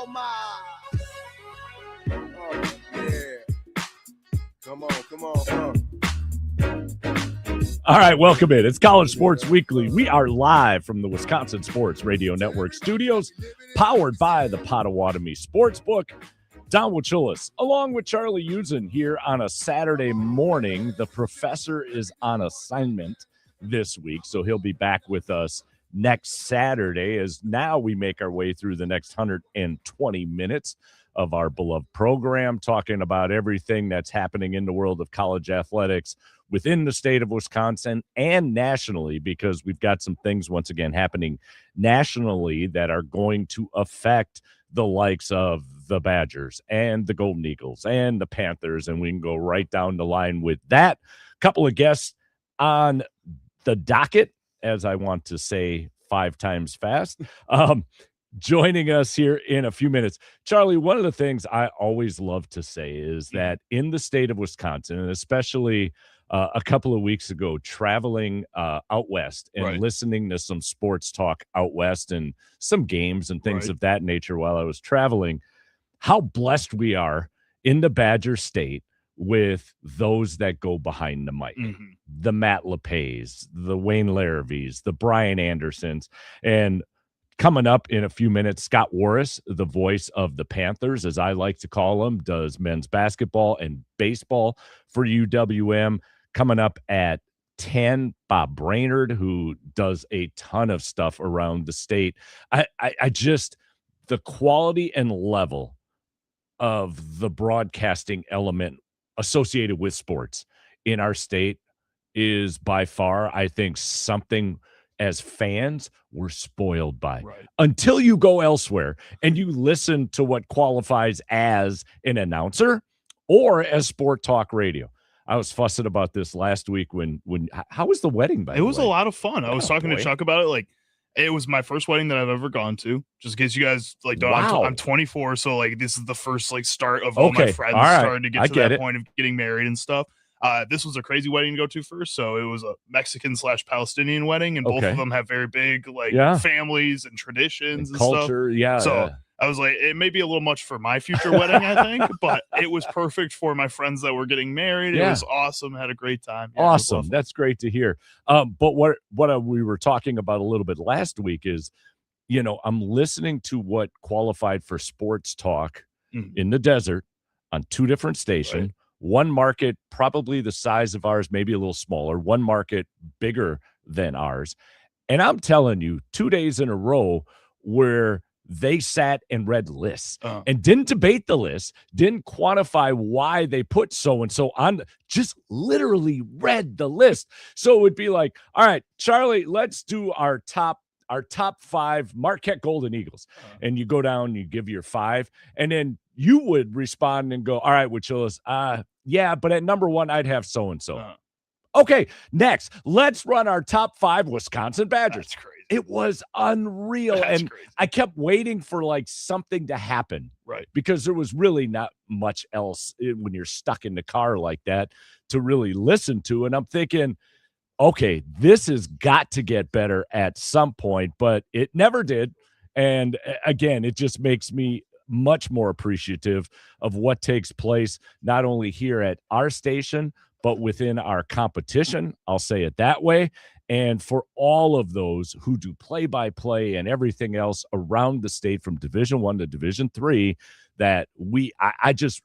Oh, my. Oh, yeah. Come on. All right, welcome in. It's College Sports Weekly. We are live from the Wisconsin Sports Radio Network studios, powered by the Potawatomi Sportsbook. Don Wachulis, along with Charlie Usen here on a Saturday morning. The professor is on assignment this week, so he'll be back with us next Saturday as now we make our way through the next 120 minutes of our beloved program, talking about everything that's happening in the world of college athletics within the state of Wisconsin and nationally, because we've got some things once again happening nationally that are going to affect the likes of the Badgers and the Golden Eagles and the Panthers, and we can go right down the line with that. Couple of guests on the docket, as I want to say 5 times fast, joining us here in a few minutes. Charlie, one of the things I always love to say is that in the state of Wisconsin, and especially a couple of weeks ago, traveling out west and listening to some sports talk out west and some games and things of that nature while I was traveling, how blessed we are in the Badger State with those that go behind the mic. The Matt LePays, the Wayne Laravies, the Brian Andersons, and coming up in a few minutes, Scott Warris, the voice of the Panthers, as I like to call him, does men's basketball and baseball for UWM. Coming up at 10, Bob Brainerd, who does a ton of stuff around the state. I just, the quality and level of the broadcasting element associated with sports in our state is by far, I think, something as fans we're spoiled by. Until you go elsewhere and you listen to what qualifies as an announcer or as sport talk radio. I was fussing about this last week when how was the wedding, by the way? It was a lot of fun. I was talking to Chuck about it. Like, it was my first wedding that I've ever gone to. Just in case you guys like don't. I'm 24, so like this is the first like start of all my friends starting to get to that point of getting married and stuff. This was a crazy wedding to go to first. So it was a Mexican/Palestinian wedding, and both of them have very big like families and traditions and culture. Stuff. So I was like, it may be a little much for my future wedding, I think, but it was perfect for my friends that were getting married. It was awesome. Had a great time. Awesome. That's great to hear. But what we were talking about a little bit last week is, you know, I'm listening to what qualified for sports talk in the desert on 2 different stations. One market probably the size of ours, maybe a little smaller. One market bigger than ours. And I'm telling you, 2 days in a row where they sat and read lists and didn't debate the list, didn't quantify why they put so-and-so on, just literally read the list. So it would be like, all right, Charlie, let's do our top 5 Marquette Golden Eagles. And you go down, you give your 5, and then you would respond and go, all right, Wachulis, yeah, but at number 1, I'd have so-and-so. Okay, next, let's run our top 5 Wisconsin Badgers. That's crazy. It was unreal. Crazy. I kept waiting for like something to happen. Because there was really not much else when you're stuck in the car like that to really listen to. And I'm thinking, okay, this has got to get better at some point, but it never did. And again, it just makes me much more appreciative of what takes place, not only here at our station, but within our competition. I'll say it that way. And for all of those who do play-by-play and everything else around the state from Division I to Division III, that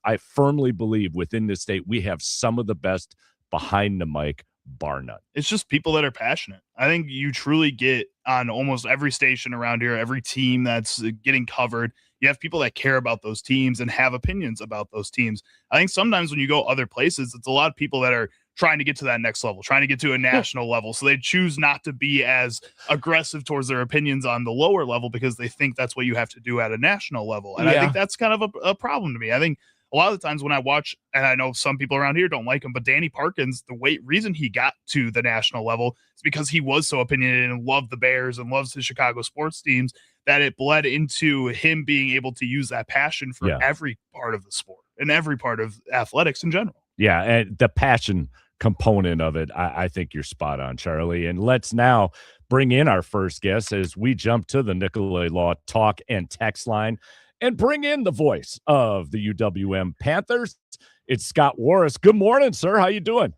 I firmly believe within this state, we have some of the best behind the mic, bar none. It's just people that are passionate. I think you truly get on almost every station around here, every team that's getting covered. You have people that care about those teams and have opinions about those teams. I think sometimes when you go other places, it's a lot of people that are trying to get to that next level, trying to get to a national level. So they choose not to be as aggressive towards their opinions on the lower level because they think that's what you have to do at a national level. And I think that's kind of a problem to me. I think a lot of the times when I watch, and I know some people around here don't like him, but Danny Parkins, the reason he got to the national level is because he was so opinionated and loved the Bears and loves his Chicago sports teams, that it bled into him being able to use that passion for every part of the sport and every part of athletics in general. Yeah, and the passion component of it, I think you're spot on, Charlie. And let's now bring in our first guest as we jump to the Nicolay Law talk and text line. and bring in the voice of the UWM Panthers. It's Scott Warris. Good morning, sir. How you doing?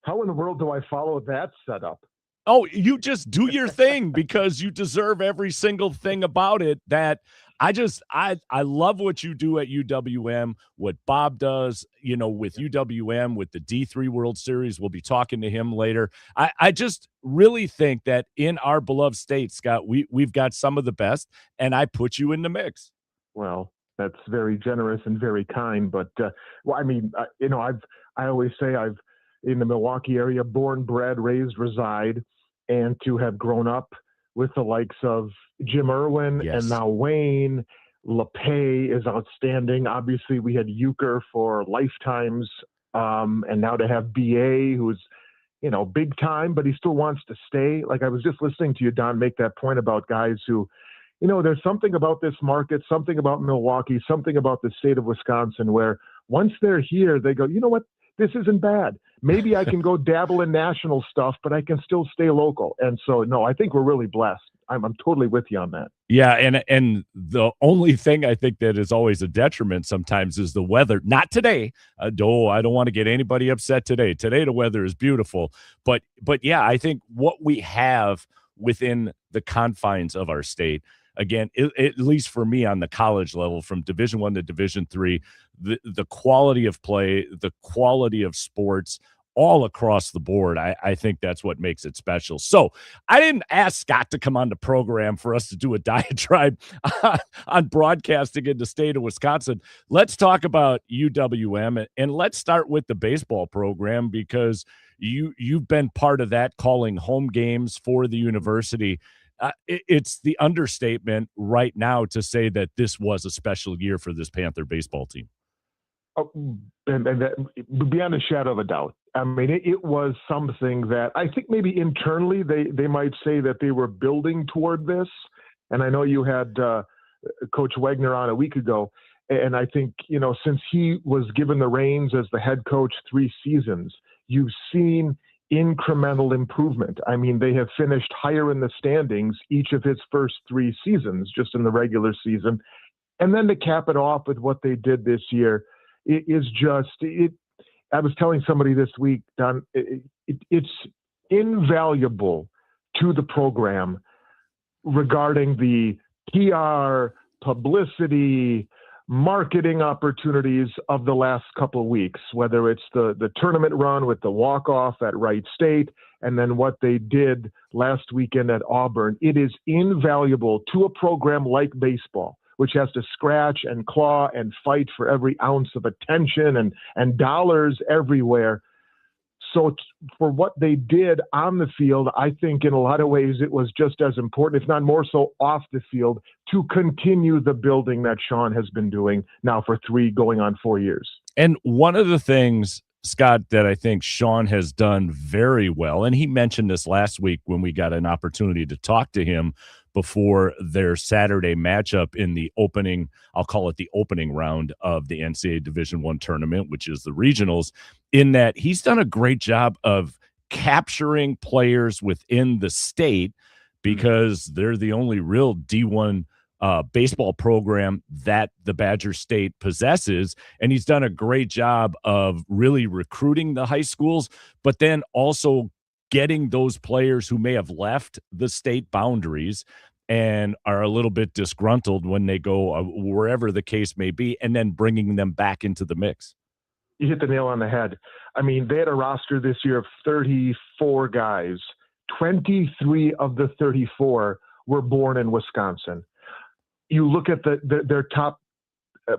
How in the world do I follow that setup? Oh, you just do your thing because you deserve every single thing about it. That I love what you do at UWM, what Bob does, with UWM, with the D3 World Series. We'll be talking to him later. I just really think that in our beloved state, Scott, we've got some of the best, and I put you in the mix. Well, that's very generous and very kind. But, I always say I've in the Milwaukee area, born, bred, raised, reside, and to have grown up with the likes of Jim Irwin and now Wayne. LePay is outstanding. Obviously, we had Euchre for lifetimes, and now to have BA, who's, big time, but he still wants to stay. Like I was just listening to you, Don, make that point about guys who, there's something about this market, something about Milwaukee, something about the state of Wisconsin where once they're here, they go, you know what? This isn't bad. Maybe I can go dabble in national stuff, but I can still stay local. And so, no, I think we're really blessed. I'm totally with you on that. Yeah, and the only thing I think that is always a detriment sometimes is the weather. Not today. I don't want to get anybody upset today. Today the weather is beautiful, but yeah, I think what we have within the confines of our state, again, at least for me on the college level, from Division I to Division III, the quality of play, the quality of sports, all across the board, I think that's what makes it special. So I didn't ask Scott to come on the program for us to do a diatribe on broadcasting in the state of Wisconsin. Let's talk about UWM, and let's start with the baseball program because you've been part of that, calling home games for the university. It's the understatement right now to say that this was a special year for this Panther baseball team. Oh, and that, beyond a shadow of a doubt. I mean, it was something that I think maybe internally they might say that they were building toward this. And I know you had Coach Wagner on a week ago. And I think, since he was given the reins as the head coach 3 seasons, you've seen incremental improvement. I mean, they have finished higher in the standings each of his first 3 seasons, just in the regular season. And then to cap it off with what they did this year, it is just, I was telling somebody this week, Don, it's invaluable to the program regarding the PR, publicity, marketing opportunities of the last couple of weeks, whether it's the tournament run with the walk-off at Wright State and then what they did last weekend at Auburn. It is invaluable to a program like baseball, which has to scratch and claw and fight for every ounce of attention and dollars everywhere. So for what they did on the field, I think in a lot of ways it was just as important, if not more so, off the field to continue the building that Sean has been doing now for 3 going on 4 years. And one of the things, Scott, that I think Sean has done very well, and he mentioned this last week when we got an opportunity to talk to him before their Saturday matchup in the opening, I'll call it the opening round of the NCAA Division I tournament, which is the regionals, in that he's done a great job of capturing players within the state because they're the only real D1 baseball program that the Badger State possesses. And he's done a great job of really recruiting the high schools, but then also getting those players who may have left the state boundaries and are a little bit disgruntled when they go wherever the case may be, and then bringing them back into the mix. You hit the nail on the head. I mean, they had a roster this year of 34 guys. 23 of the 34 were born in Wisconsin. You look at their top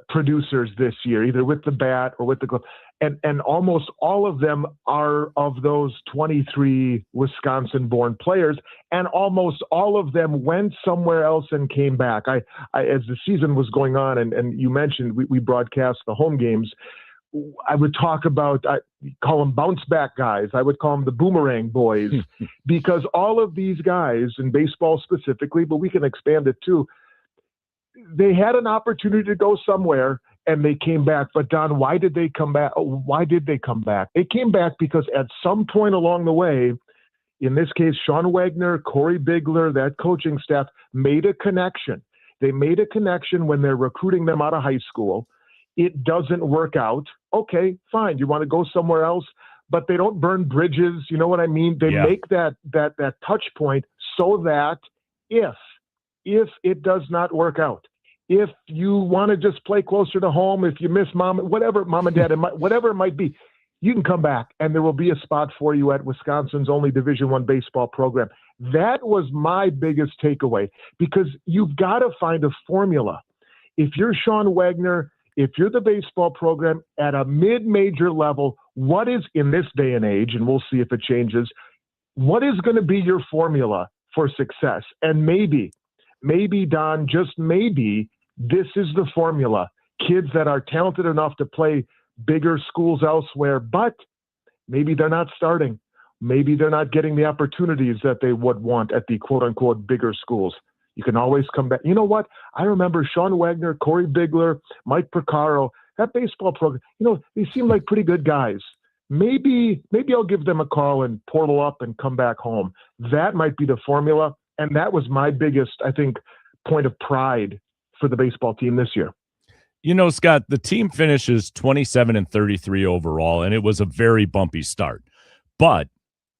producers this year, either with the bat or with the glove, and almost all of them are of those 23 Wisconsin-born players, and almost all of them went somewhere else and came back. I as the season was going on, and you mentioned we broadcast the home games, I would talk about, I call them bounce back guys. I would call them the boomerang boys, because all of these guys, in baseball specifically, but we can expand it too, they had an opportunity to go somewhere and they came back. But Don, why did they come back? Why did they come back? They came back because at some point along the way, in this case, Sean Wagner, Corey Bigler, that coaching staff made a connection. They made a connection when they're recruiting them out of high school. It doesn't work out. Okay, fine. You want to go somewhere else, but they don't burn bridges. You know what I mean? They make that touch point so that if it does not work out, if you want to just play closer to home, if you miss mom and dad, whatever it might be, you can come back and there will be a spot for you at Wisconsin's only Division I baseball program. That was my biggest takeaway, because you've got to find a formula. If you're Sean Wagner, if you're the baseball program at a mid-major level, what is, in this day and age, and we'll see if it changes, what is going to be your formula for success? And maybe, Don, just maybe, this is the formula. Kids that are talented enough to play bigger schools elsewhere, but maybe they're not starting. Maybe they're not getting the opportunities that they would want at the quote-unquote bigger schools. You can always come back. You know what? I remember Sean Wagner, Corey Bigler, Mike Procaro, that baseball program. They seem like pretty good guys. Maybe I'll give them a call and portal up and come back home. That might be the formula. And that was my biggest, I think, point of pride for the baseball team this year. Scott, the team finishes 27-33 overall, and it was a very bumpy start. But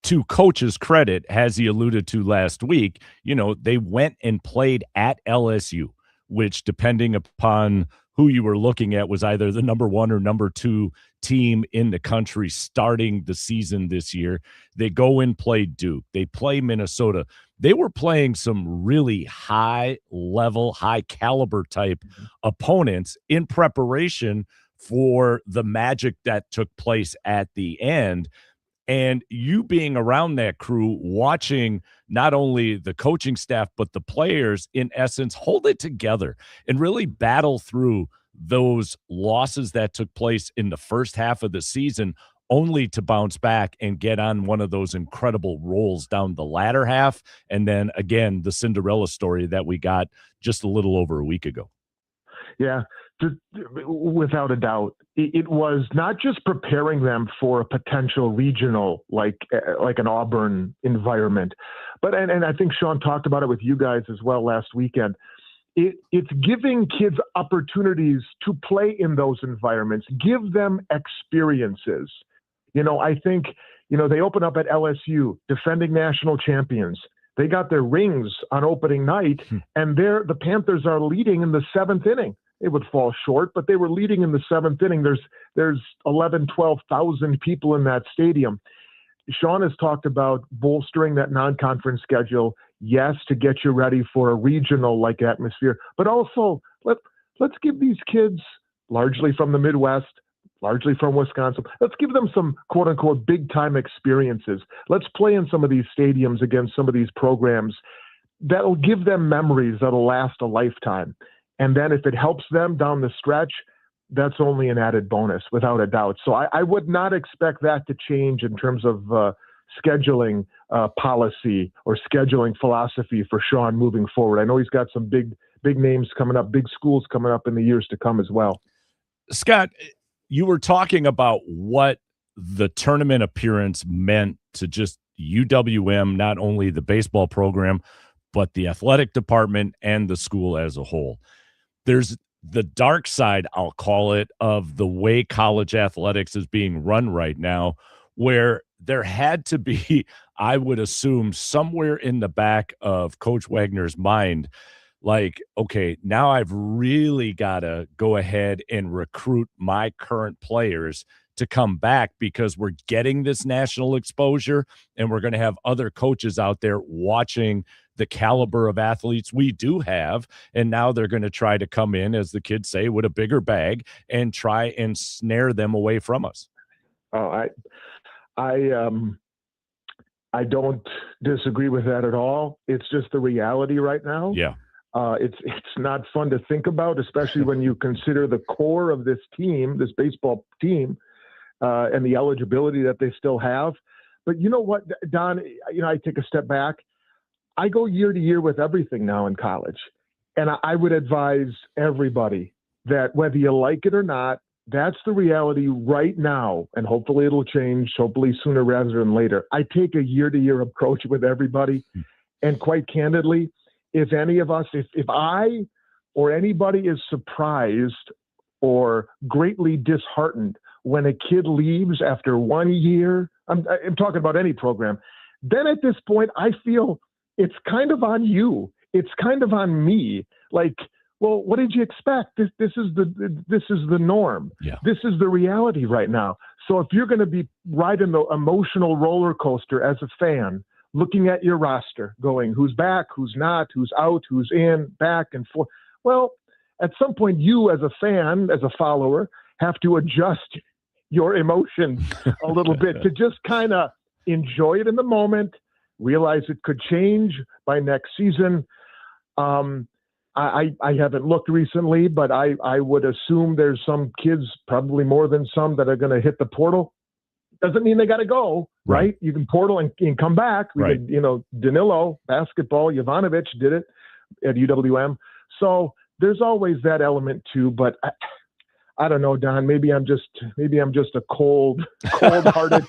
to coach's credit, as he alluded to last week, they went and played at LSU, which, depending upon who you were looking at, was either the number 1 or number 2 team in the country starting the season this year. They go and play Duke. They play Minnesota. They were playing some really high-level, high-caliber type opponents in preparation for the magic that took place at the end. And you being around that crew, watching not only the coaching staff, but the players, in essence, hold it together and really battle through those losses that took place in the first half of the season, only to bounce back and get on one of those incredible rolls down the latter half. And then, again, the Cinderella story that we got just a little over a week ago. Yeah, without a doubt. It was not just preparing them for a potential regional, like an Auburn environment, but and I think Sean talked about it with you guys as well last weekend. It's giving kids opportunities to play in those environments, give them experiences. I think, they open up at LSU, defending national champions. They got their rings on opening night, and the Panthers are leading in the 7th inning. It would fall short, but they were leading in the 7th inning. There's 11, 12,000 people in that stadium. Sean has talked about bolstering that non-conference schedule, yes, to get you ready for a regional-like atmosphere, but also let's give these kids, largely from the Midwest, largely from Wisconsin, let's give them some quote-unquote big-time experiences. Let's play in some of these stadiums against some of these programs. That'll give them memories that'll last a lifetime. And then if it helps them down the stretch, that's only an added bonus, without a doubt. So I would not expect that to change in terms of scheduling policy or scheduling philosophy for Sean moving forward. I know he's got some big names coming up, big schools coming up in the years to come as well. Scott, you were talking about what the tournament appearance meant to just UWM, not only the baseball program, but the athletic department and the school as a whole. There's the dark side, I'll call it, of the way college athletics is being run right now, where there had to be, I would assume, somewhere in the back of Coach Wagner's mind, like, okay, now I've really got to go ahead and recruit my current players to come back, because we're getting this national exposure and we're going to have other coaches out there watching the caliber of athletes we do have. And now they're going to try to come in, as the kids say, with a bigger bag and try and snare them away from us. Oh, I don't disagree with that at all. It's just the reality right now. Yeah. It's not fun to think about, especially when you consider the core of this team, this baseball team, and the eligibility that they still have. But you know what, Don, I take a step back. I go year to year with everything now in college. And I would advise everybody that whether you like it or not, that's the reality right now. And hopefully it'll change, hopefully sooner rather than later. I take a year to year approach with everybody. And quite candidly, if any of us, if I or anybody is surprised or greatly disheartened when a kid leaves after 1 year, I'm talking about any program, then at this point, I feel it's kind of on you. It's kind of on me. Like, well, what did you expect? This is the norm. Yeah. This is the reality right now. So if you're going to be riding the emotional roller coaster as a fan, looking at your roster, going, who's back, who's not, who's out, who's in, back and forth. Well, at some point, you as a fan, as a follower, have to adjust your emotions a little bit to just kind of enjoy it in the moment, realize it could change by next season. I haven't looked recently, but I would assume there's some kids, probably more than some, that are going to hit the portal. Doesn't mean they got to go, right? You can portal and come back. Right. Danilo, basketball, Jovanovic did it at UWM. So there's always that element too, but I don't know, Don, maybe I'm just a cold-hearted,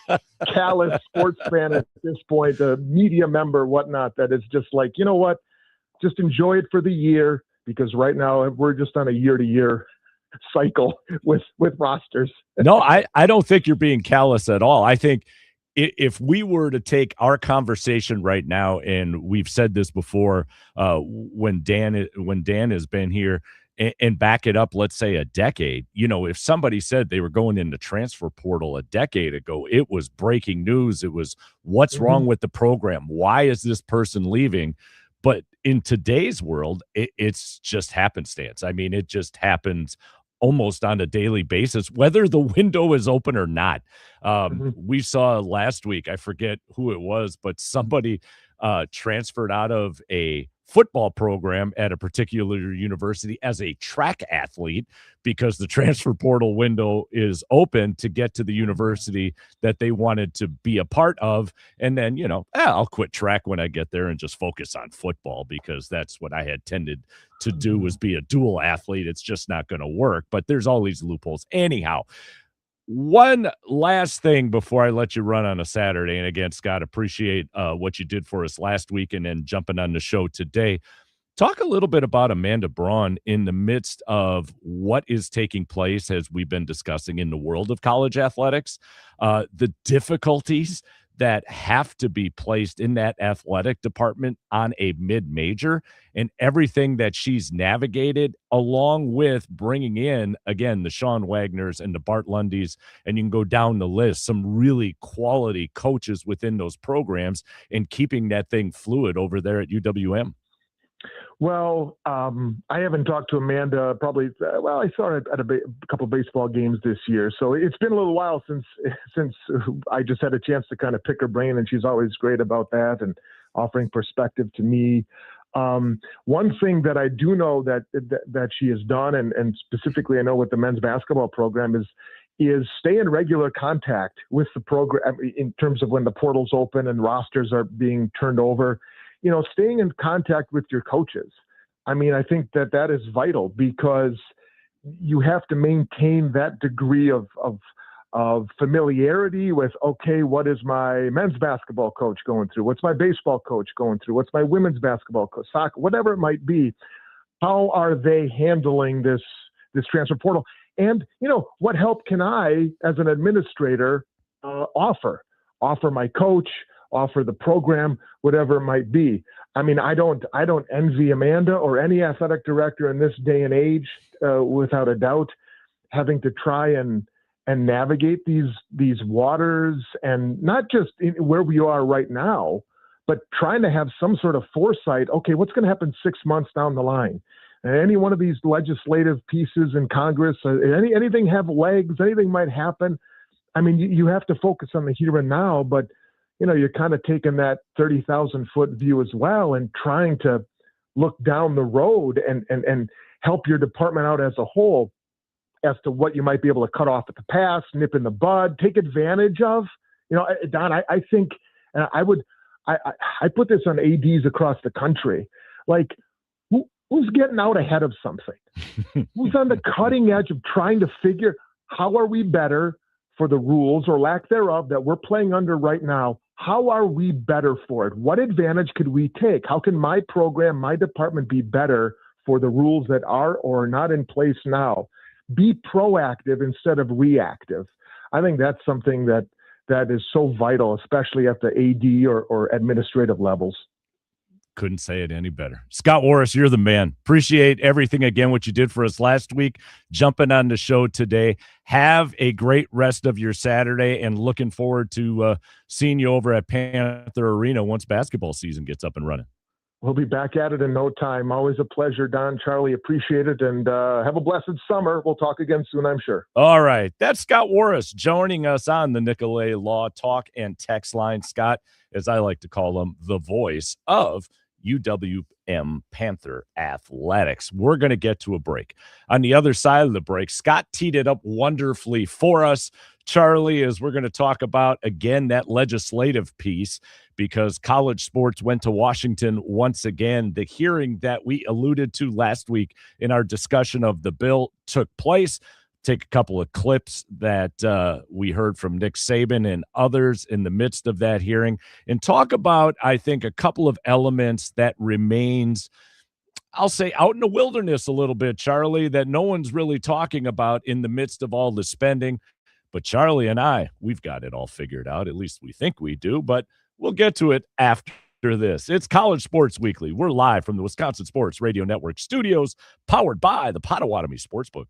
callous sports fan at this point, a media member, whatnot, that is just like, you know what? Just enjoy it for the year, because right now we're just on a year-to-year cycle with rosters. No, I don't think you're being callous at all. I think if we were to take our conversation right now, and we've said this before, when Dan has been here, and back it up, let's say a decade, if somebody said they were going into transfer portal a decade ago, it was breaking news. It was, what's wrong with the program? Why is this person leaving? But in today's world, it's just happenstance. I mean, it just happens almost on a daily basis, whether the window is open or not. We saw last week, I forget who it was, but somebody transferred out of a football program at a particular university as a track athlete because the transfer portal window is open to get to the university that they wanted to be a part of. And then, I'll quit track when I get there and just focus on football, because that's what I had tended to do, was be a dual athlete. It's just not going to work, but there's all these loopholes. Anyhow, one last thing before I let you run on a Saturday. And again, Scott, appreciate what you did for us last week and then jumping on the show today. Talk a little bit about Amanda Braun in the midst of what is taking place, as we've been discussing, in the world of college athletics, the difficulties that have to be placed in that athletic department on a mid-major, and everything that she's navigated, along with bringing in, again, the Sean Wagners and the Bart Lundys, and you can go down the list, some really quality coaches within those programs, and keeping that thing fluid over there at UWM. Well, I haven't talked to Amanda probably. I saw her at a couple of baseball games this year, so it's been a little while since I just had a chance to kind of pick her brain, and she's always great about that and offering perspective to me. One thing that I do know that she has done, and specifically I know with the men's basketball program, is stay in regular contact with the program in terms of when the portal's open and rosters are being turned over. Staying in contact with your coaches. I mean, I think that is vital, because you have to maintain that degree of familiarity with, okay, what is my men's basketball coach going through? What's my baseball coach going through? What's my women's basketball coach, soccer, whatever it might be? How are they handling this transfer portal? And, what help can I, as an administrator, offer my coach, offer the program, whatever it might be. I mean, I don't envy Amanda or any athletic director in this day and age, without a doubt, having to try and navigate these waters, and not just where we are right now, but trying to have some sort of foresight. Okay, what's going to happen 6 months down the line? Any one of these legislative pieces in Congress, anything have legs? Anything might happen. I mean, you have to focus on the here and now, but you're kind of taking that 30,000-foot view as well, and trying to look down the road and help your department out as a whole as to what you might be able to cut off at the pass, nip in the bud, take advantage of. Don, I think, and I put this on ADs across the country, like, who's getting out ahead of something? Who's on the cutting edge of trying to figure, how are we better for the rules or lack thereof that we're playing under right now? How are we better for it? What advantage could we take? How can my program, my department be better for the rules that are or are not in place now. Be proactive instead of reactive. I think that's something that is so vital, especially at the AD or administrative levels. Couldn't say it any better. Scott Warris, you're the man. Appreciate everything again, what you did for us last week, jumping on the show today. Have a great rest of your Saturday, and looking forward to seeing you over at Panther Arena once basketball season gets up and running. We'll be back at it in no time. Always a pleasure, Don, Charlie. Appreciate it, and have a blessed summer. We'll talk again soon, I'm sure. All right. That's Scott Warris joining us on the Nicolay Law Talk and Text line. Scott, as I like to call him, the voice of UWM Panther Athletics. We're going to get to a break. On the other side of the break, Scott teed it up wonderfully for us, Charlie, as we're going to talk about, again, that legislative piece, because college sports went to Washington once again. The hearing that we alluded to last week in our discussion of the bill took place. Take a couple of clips that we heard from Nick Saban and others in the midst of that hearing, and talk about, I think, a couple of elements that remains, I'll say, out in the wilderness a little bit, Charlie, that no one's really talking about in the midst of all the spending. But Charlie and I, we've got it all figured out. At least we think we do, but we'll get to it after this. It's College Sports Weekly. We're live from the Wisconsin Sports Radio Network studios, powered by the Potawatomi Sportsbook.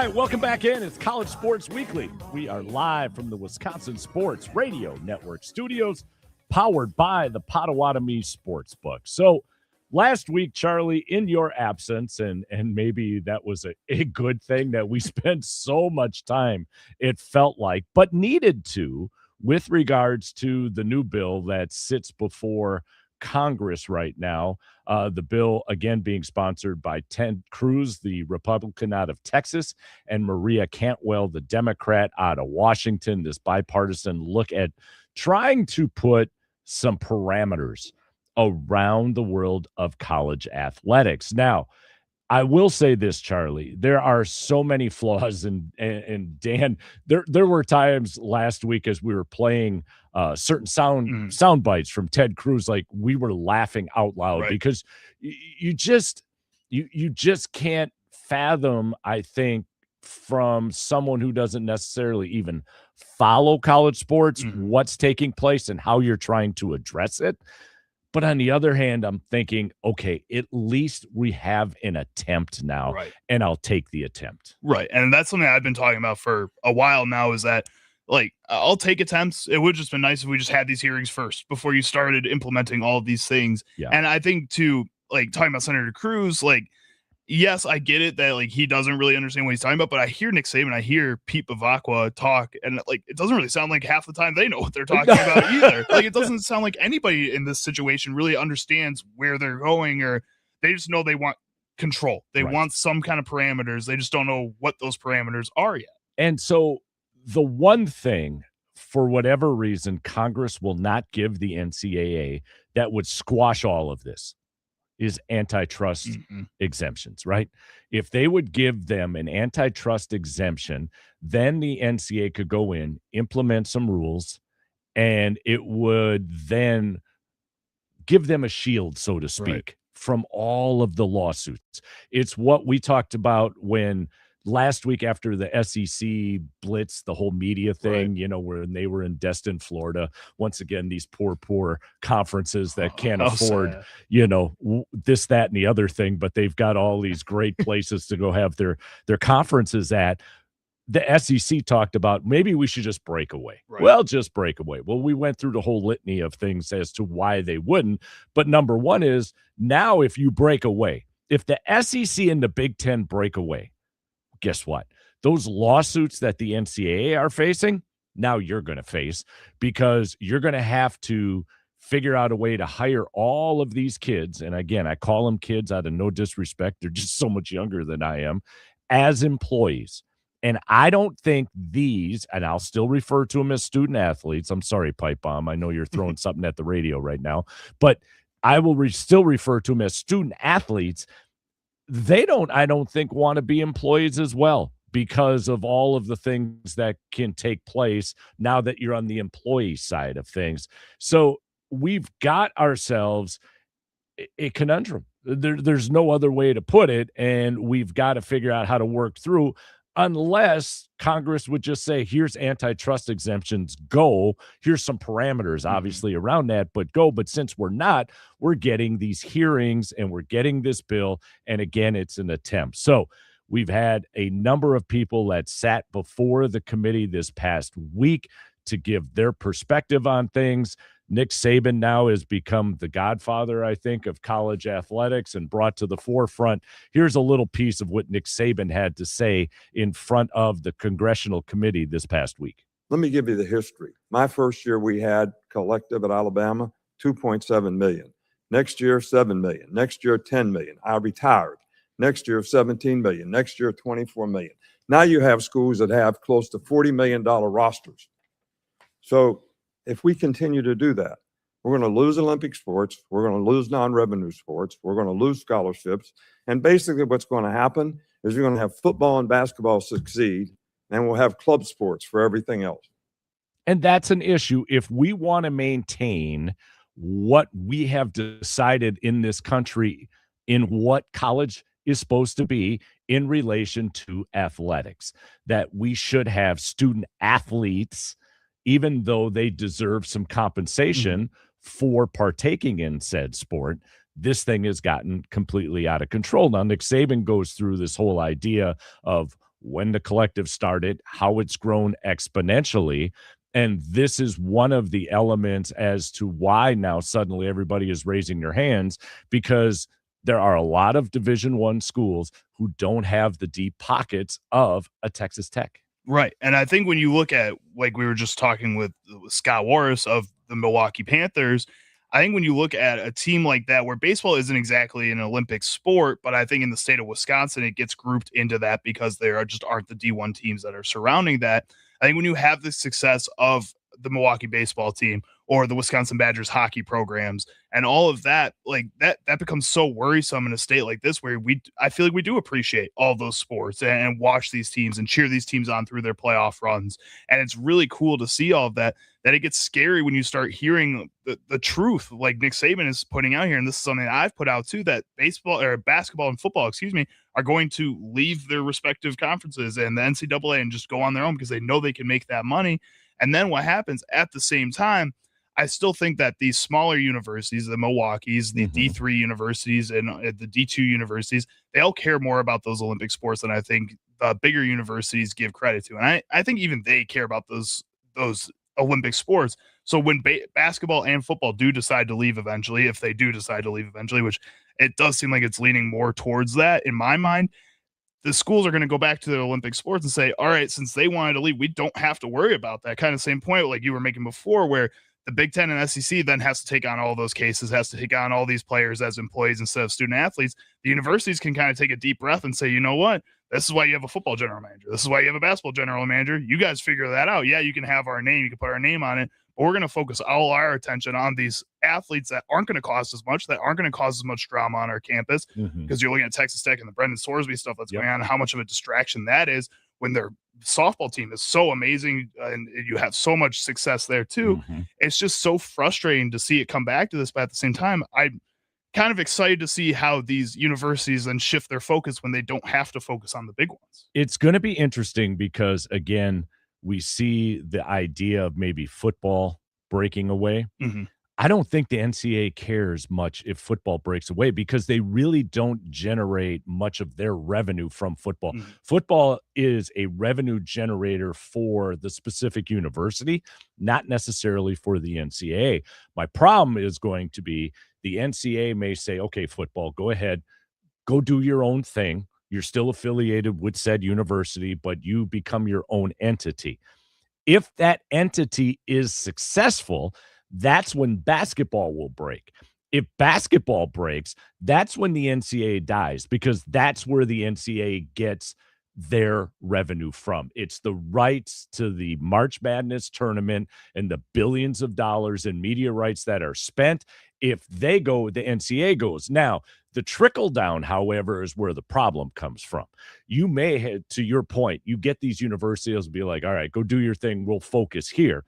right, welcome back in. It's College Sports Weekly. We are live from the Wisconsin Sports Radio Network studios, powered by the Potawatomi Sportsbook. So last week, Charlie, in your absence, and maybe that was a good thing that we spent so much time, it felt like, but needed to, with regards to the new bill that sits before Congress right now. The bill, again, being sponsored by Ted Cruz, the Republican out of Texas, and Maria Cantwell, the Democrat out of Washington. This bipartisan look at trying to put some parameters around the world of college athletics. Now, I will say this, Charlie, there are so many flaws, and Dan, there were times last week as we were playing certain sound bites from Ted Cruz, like we were laughing out loud, right? Because you just can't fathom, I think, from someone who doesn't necessarily even follow college sports, what's taking place and how you're trying to address it. But on the other hand, I'm thinking, okay, at least we have an attempt now, right? And I'll take the attempt. Right. And that's something I've been talking about for a while now, is that, like, I'll take attempts. It would just been nice if we just had these hearings first before you started implementing all of these things. Yeah. And I think, too, like, talking about Senator Cruz, like, yes, I get it that, like, he doesn't really understand what he's talking about, but I hear Nick Saban, I hear Pete Bavacqua talk, and, like, it doesn't really sound like half the time they know what they're talking about either. Like, it doesn't sound like anybody in this situation really understands where they're going, or they just know they want control. They want some kind of parameters. They just don't know what those parameters are yet. And so the one thing, for whatever reason, Congress will not give the NCAA that would squash all of this is antitrust exemptions, right? If they would give them an antitrust exemption, then the NCAA could go in, implement some rules, and it would then give them a shield, so to speak, from all of the lawsuits. It's what we talked about when last week after the SEC blitz, the whole media thing, you know, when they were in Destin, Florida. Once again, these poor conferences that can't afford, you know, this, that, and the other thing, but they've got all these great places to go have their conferences at. The SEC talked about maybe we should just break away. Well, just break away. Well, we went through the whole litany of things as to why they wouldn't. But number one is, now if you break away, if the SEC and the Big Ten break away, guess what? Those lawsuits that the NCAA are facing, now you're going to face, because you're going to have to figure out a way to hire all of these kids. And again, I call them kids out of no disrespect. They're just so much younger than I am, as employees. And I don't think these, and I'll still refer to them as student athletes. I'm sorry, Pipe Bomb. I know you're throwing something at the radio right now, but I will still refer to them as student athletes. They don't, I don't think, want to be employees as well, because of all of the things that can take place now that you're on the employee side of things. So we've got ourselves a conundrum. There's no other way to put it, and we've got to figure out how to work through, unless Congress would just say, here's antitrust exemptions, go. Here's some parameters, obviously, around that, but go. But since we're not, we're getting these hearings and we're getting this bill. And again, it's an attempt. So we've had a number of people that sat before the committee this past week to give their perspective on things. Nick Saban now has become the godfather, I think, of college athletics and brought to the forefront. Here's a little piece of what Nick Saban had to say in front of the congressional committee this past week. Let me give you the history. My first year we had collective at Alabama, 2.7 million. Next year, 7 million. Next year, 10 million. I retired. Next year, 17 million. Next year, 24 million. Now you have schools that have close to $40 million rosters. So if we continue to do that, we're going to lose Olympic sports. We're going to lose non-revenue sports. We're going to lose scholarships. And basically what's going to happen is you're going to have football and basketball succeed, and we'll have club sports for everything else. And that's an issue. If we want to maintain what we have decided in this country in what college is supposed to be in relation to athletics, that we should have student athletes, even though they deserve some compensation for partaking in said sport. This thing has gotten completely out of control. Now, Nick Saban goes through this whole idea of when the collective started, how it's grown exponentially. And this is one of the elements as to why now suddenly everybody is raising their hands, because there are a lot of Division I schools who don't have the deep pockets of a Texas Tech. Right. And I think when you look at, like we were just talking with Scott Warris of the Milwaukee Panthers, I think when you look at a team like that, where baseball isn't exactly an Olympic sport, but I think in the state of Wisconsin, it gets grouped into that because there aren't the D1 teams that are surrounding that. I think when you have the success of the Milwaukee baseball team or the Wisconsin Badgers hockey programs and all of that, like that becomes so worrisome in a state like this, where I feel like we do appreciate all those sports and watch these teams and cheer these teams on through their playoff runs. And it's really cool to see all of that it gets scary when you start hearing the truth, like Nick Saban is putting out here. And this is something that I've put out too, that basketball and football, are going to leave their respective conferences and the NCAA and just go on their own because they know they can make that money. And then what happens at the same time, I still think that these smaller universities, the Milwaukee's, the D3 universities and the D2 universities, they all care more about those Olympic sports than I think the bigger universities give credit to. And I think even they care about those Olympic sports. So when basketball and football do decide to leave eventually, if they do decide to leave eventually, which it does seem like it's leaning more towards that in my mind, the schools are going to go back to their Olympic sports and say, all right, since they wanted to leave, we don't have to worry about that. Kind of same point like you were making before, where the Big Ten and SEC then has to take on all those cases, has to take on all these players as employees instead of student athletes. The universities can kind of take a deep breath and say, you know what? This is why you have a football general manager. This is why you have a basketball general manager. You guys figure that out. Yeah, you can have our name. You can put our name on it. But we're going to focus all our attention on these athletes that aren't going to cost as much, that aren't going to cause as much drama on our campus. Because you're looking at Texas Tech and the Brendan Sorsby stuff that's going on, how much of a distraction that is when their softball team is so amazing and you have so much success there too. It's just so frustrating to see it come back to this. But at the same time, I'm kind of excited to see how these universities then shift their focus when they don't have to focus on the big ones. It's going to be interesting because, again, we see the idea of maybe football breaking away. I don't think the NCAA cares much if football breaks away because they really don't generate much of their revenue from football. Football is a revenue generator for the specific university, not necessarily for the NCAA. My problem is going to be the NCAA may say, okay, football, go ahead, go do your own thing. You're still affiliated with said university, but you become your own entity. If that entity is successful, that's when basketball will break. If basketball breaks, that's when the NCAA dies because that's where the NCAA gets their revenue from. It's the rights to the March Madness tournament and the billions of dollars in media rights that are spent. If they go, the NCAA goes. Now, the trickle down, however, is where the problem comes from. You may have, to your point, you get these universities be like, all right, go do your thing. We'll focus here.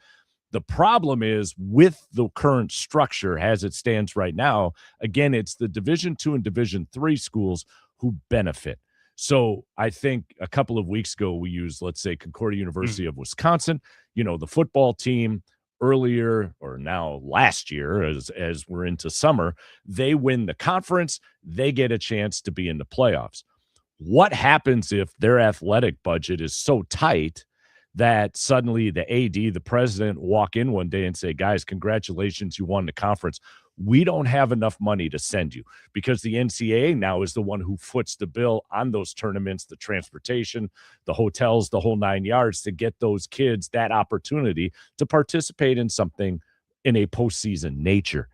The problem is with the current structure as it stands right now, again, it's the Division II and Division III schools who benefit. So I think a couple of weeks ago, we used, let's say, Concordia University of Wisconsin, the football team earlier or now last year, as we're into summer, they win the conference, they get a chance to be in the playoffs. What happens if their athletic budget is so tight that suddenly the AD, the president, walk in one day and say, guys, congratulations, you won the conference. We don't have enough money to send you because the NCAA now is the one who foots the bill on those tournaments, the transportation, the hotels, the whole 9 yards to get those kids that opportunity to participate in something in a postseason nature.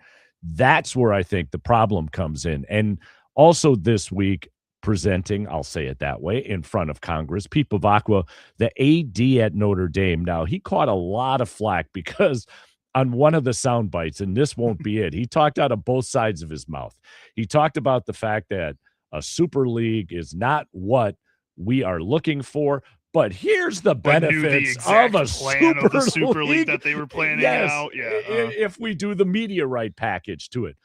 That's where I think the problem comes in. And also this week, presenting, I'll say it that way, in front of Congress, Pete Bavacqua, the AD at Notre Dame. Now, he caught a lot of flack because on one of the sound bites, and this won't be it, he talked out of both sides of his mouth. He talked about the fact that a super league is not what we are looking for, but here's the benefits of a super league that they were planning out. Yeah, if we do the media right package to it.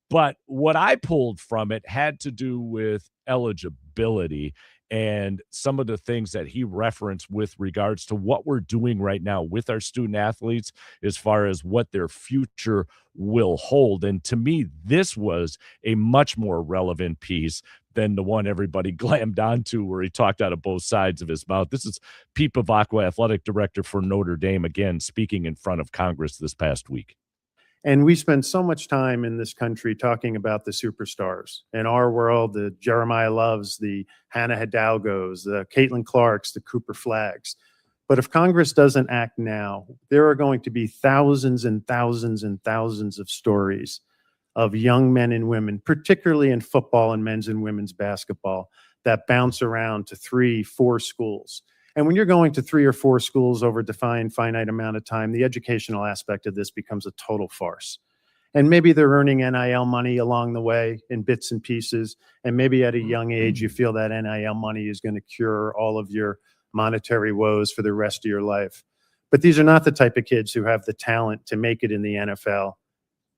But what I pulled from it had to do with eligibility ability and some of the things that he referenced with regards to what we're doing right now with our student athletes as far as what their future will hold. And to me, this was a much more relevant piece than the one everybody glammed onto where he talked out of both sides of his mouth. This is Pete Bavacqua, athletic director for Notre Dame, again, speaking in front of Congress this past week. And we spend so much time in this country talking about the superstars. In our world, the Jeremiah Loves, the Hannah Hidalgos, the Caitlin Clarks, the Cooper Flags. But if Congress doesn't act now, there are going to be thousands and thousands and thousands of stories of young men and women, particularly in football and men's and women's basketball, that bounce around to 3-4 schools. And when you're going to 3 or 4 schools over a defined finite amount of time, the educational aspect of this becomes a total farce. And maybe they're earning NIL money along the way in bits and pieces. And maybe at a young age, you feel that NIL money is going to cure all of your monetary woes for the rest of your life. But these are not the type of kids who have the talent to make it in the NFL,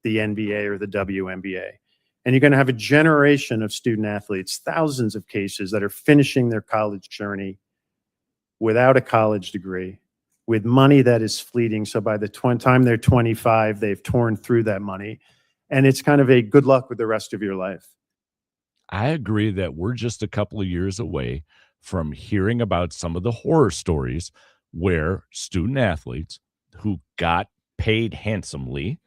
the NBA, or the WNBA. And you're going to have a generation of student athletes, thousands of cases that are finishing their college journey without a college degree, with money that is fleeting. So by the time they're 25, they've torn through that money. And it's kind of a good luck with the rest of your life. I agree that we're just a couple of years away from hearing about some of the horror stories where student athletes who got paid handsomely,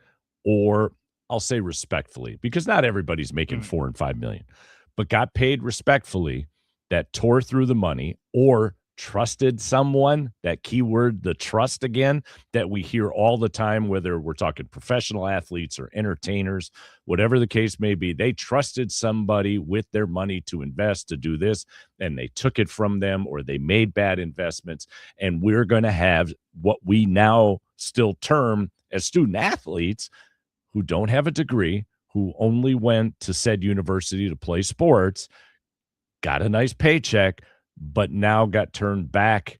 or I'll say respectfully, because not everybody's making $4 and $5 million, but got paid respectfully, that tore through the money or trusted someone, that keyword, the trust again, that we hear all the time, whether we're talking professional athletes or entertainers, whatever the case may be. They trusted somebody with their money to invest, to do this, and they took it from them, or they made bad investments. And we're going to have what we now still term as student athletes who don't have a degree, who only went to said university to play sports, got a nice paycheck, but now got turned back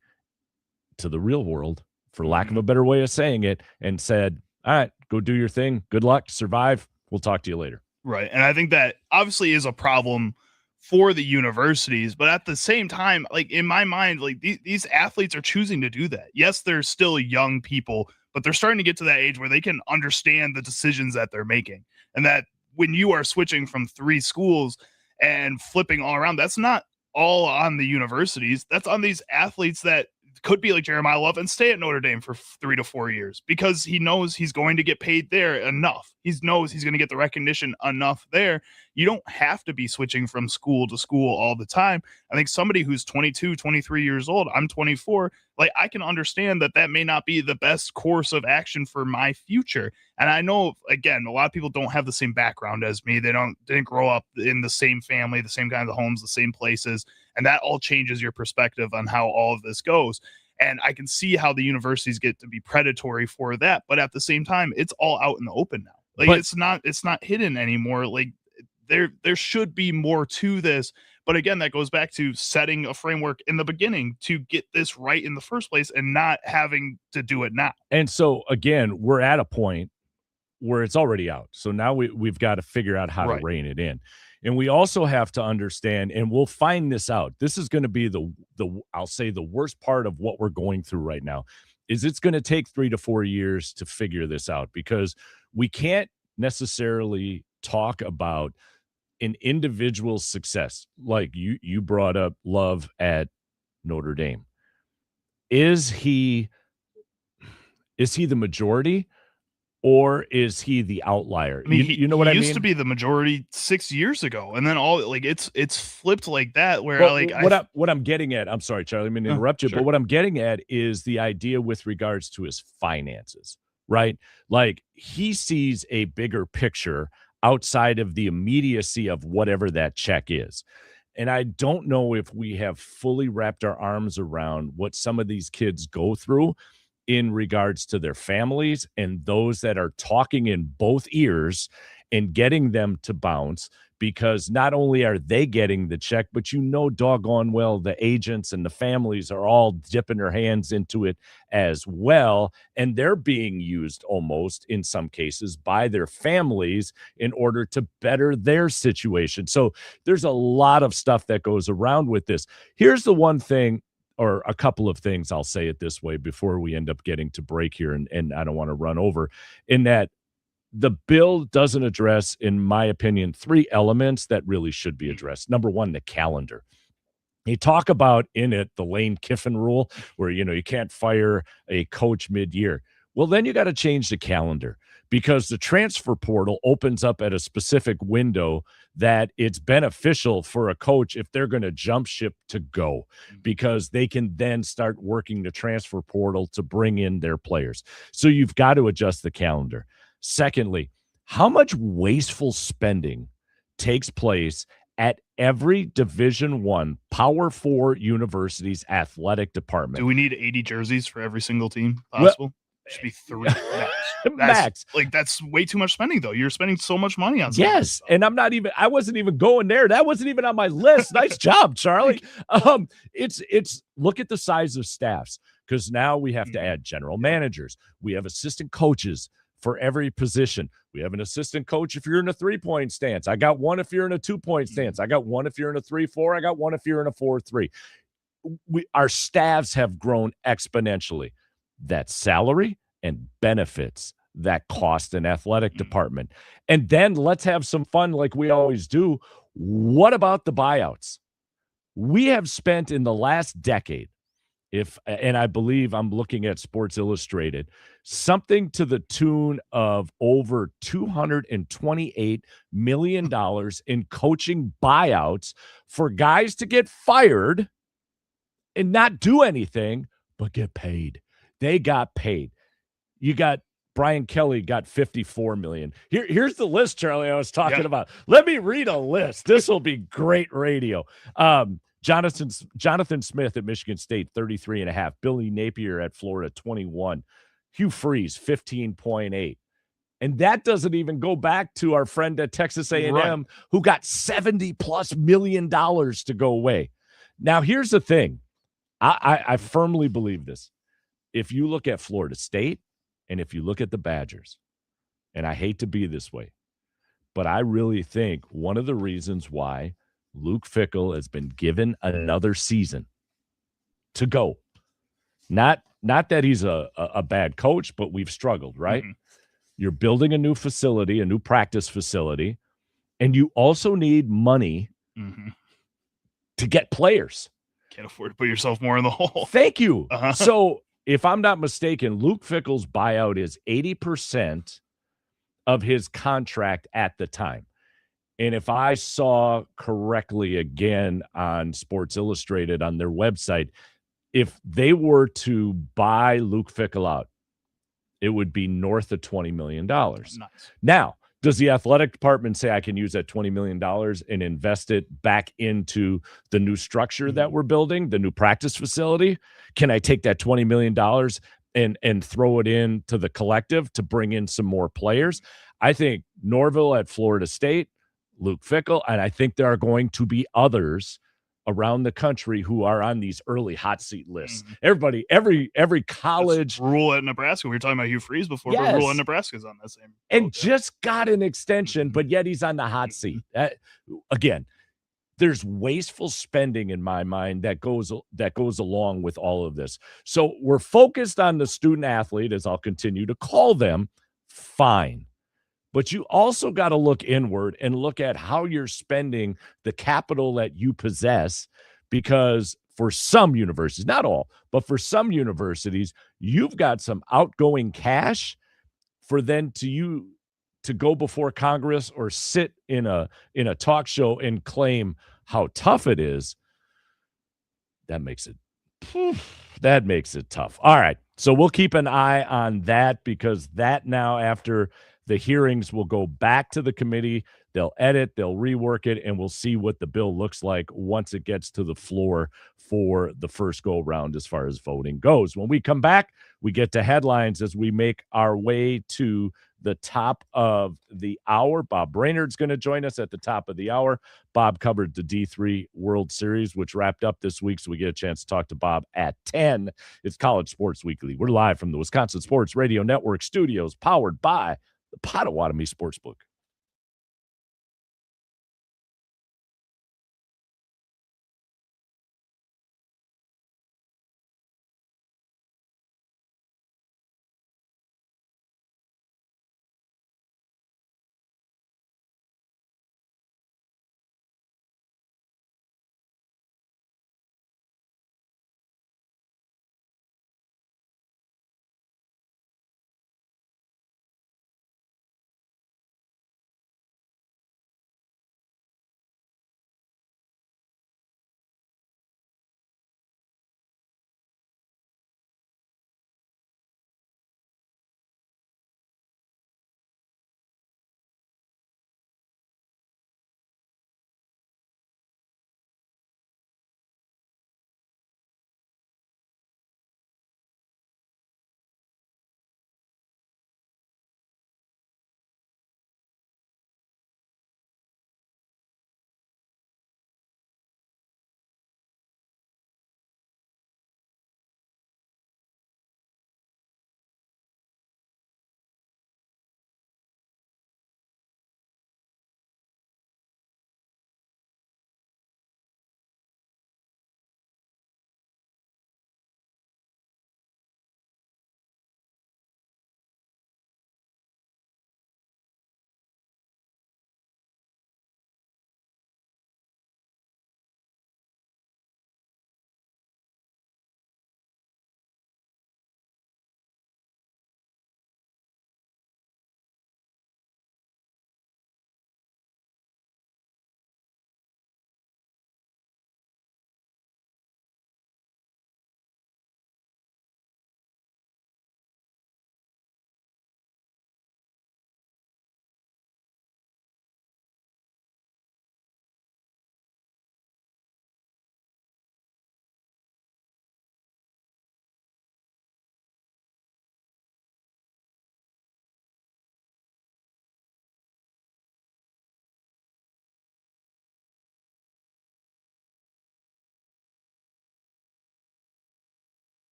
to the real world, for lack of a better way of saying it, and said, all right, go do your thing. Good luck. Survive. We'll talk to you later. Right. And I think that obviously is a problem for the universities, but at the same time, like in my mind, like these athletes are choosing to do that. Yes, they're still young people, but they're starting to get to that age where they can understand the decisions that they're making. And that when you are switching from 3 schools and flipping all around, that's not all on the universities. That's on these athletes that could be like Jeremiah Love and stay at Notre Dame for 3 to 4 years because he knows he's going to get paid there enough. He knows he's going to get the recognition enough there. You don't have to be switching from school to school all the time. I think somebody who's 22, 23 years old, I'm 24, like I can understand that that may not be the best course of action for my future. And I know, again, a lot of people don't have the same background as me. They didn't grow up in the same family, the same kinds of homes, the same places. And that all changes your perspective on how all of this goes. And I can see how the universities get to be predatory for that. But at the same time, it's all out in the open now. Like it's not hidden anymore. Like there should be more to this. But again, that goes back to setting a framework in the beginning to get this right in the first place and not having to do it now. And so again, we're at a point where it's already out. So now we've got to figure out how to rein it in. And we also have to understand, and we'll find this out. This is going to be the I'll say the worst part of what we're going through right now is it's going to take 3 to 4 years to figure this out, because we can't necessarily talk about an individual's success. Like you brought up Love at Notre Dame. Is he the majority? Or is he the outlier? I mean, you know what I mean? He used to be the majority 6 years ago, and then all like it's flipped like that. Where what I'm getting at, I'm sorry, Charlie, I mean to interrupt you, sure. But what I'm getting at is the idea with regards to his finances, right? Like he sees a bigger picture outside of the immediacy of whatever that check is. And I don't know if we have fully wrapped our arms around what some of these kids go through in regards to their families and those that are talking in both ears and getting them to bounce, because not only are they getting the check, but doggone well the agents and the families are all dipping their hands into it as well. And they're being used almost in some cases by their families in order to better their situation. So there's a lot of stuff that goes around with this. Here's the one thing, or a couple of things, I'll say it this way before we end up getting to break here, and I don't want to run over, in that the bill doesn't address, in my opinion, 3 elements that really should be addressed. Number one, the calendar. They talk about in it the Lane Kiffin rule, where, you can't fire a coach mid-year. Well, then you got to change the calendar, because the transfer portal opens up at a specific window that it's beneficial for a coach if they're going to jump ship to go, because they can then start working the transfer portal to bring in their players. So you've got to adjust the calendar. Secondly, how much wasteful spending takes place at every Division I Power 4 university's athletic department? Do we need 80 jerseys for every single team possible? Should be 3 max. That's way too much spending, though. You're spending so much money on something. Yes, and I wasn't even going there. That wasn't even on my list. Nice job, Charlie. It's look at the size of staffs, because now we have to add general managers. We have assistant coaches for every position. We have an assistant coach if you're in a 3-point stance. I got one if you're in a 2-point stance. I got one if you're in a 3-4. I got one if you're in a 4-3. Our staffs have grown exponentially. That's salary and benefits that cost an athletic department. And then let's have some fun like we always do. What about the buyouts? We have spent in the last decade, and I believe I'm looking at Sports Illustrated, something to the tune of over $228 million in coaching buyouts for guys to get fired and not do anything, but get paid. They got paid. You got Brian Kelly got $54 million. Here's the list, Charlie, I was talking about. Let me read a list. This will be great radio. Jonathan Smith at Michigan State, 33.5. Billy Napier at Florida, 21. Hugh Freeze, 15.8. And that doesn't even go back to our friend at Texas A&M, who got $70+ million to go away. Now, here's the thing. I firmly believe this. If you look at Florida State and if you look at the Badgers, and I hate to be this way, but I really think one of the reasons why Luke Fickell has been given another season to go, not that he's a bad coach, but we've struggled, right? Mm-hmm. You're building a new facility, a new practice facility, and you also need money to get players. Can't afford to put yourself more in the hole. Thank you. So if I'm not mistaken, Luke Fickell's buyout is 80% of his contract at the time. And if I saw correctly again on Sports Illustrated on their website, if they were to buy Luke Fickell out, it would be north of $20 million. Nice. Now, does the athletic department say I can use that $20 million and invest it back into the new structure that we're building, the new practice facility? Can I take that $20 million and throw it into the collective to bring in some more players? I think Norvell at Florida State, Luke Fickell, and I think there are going to be others around the country who are on these early hot seat lists. Everybody, every college. Rule at Nebraska. We were talking about Hugh Freeze before, yes. But Rule at Nebraska is on that same. And just got an extension, but yet he's on the hot seat. Again, there's wasteful spending in my mind that goes along with all of this. So we're focused on the student athlete, as I'll continue to call them. Fine. But you also got to look inward and look at how you're spending the capital that you possess, because for some universities, not all, but for some universities, you've got some outgoing cash for then to go before Congress or sit in a talk show and claim how tough it is. That makes it tough. All right. So we'll keep an eye on that, because that now, after the hearings, will go back to the committee. They'll edit, they'll rework it, and we'll see what the bill looks like once it gets to the floor for the first go round as far as voting goes. When we come back, we get to headlines as we make our way to the top of the hour. Bob Brainerd's going to join us at the top of the hour. Bob covered the D3 World Series, which wrapped up this week, so we get a chance to talk to Bob at 10. It's College Sports Weekly. We're live from the Wisconsin Sports Radio Network studios, powered by the Potawatomi Sportsbook.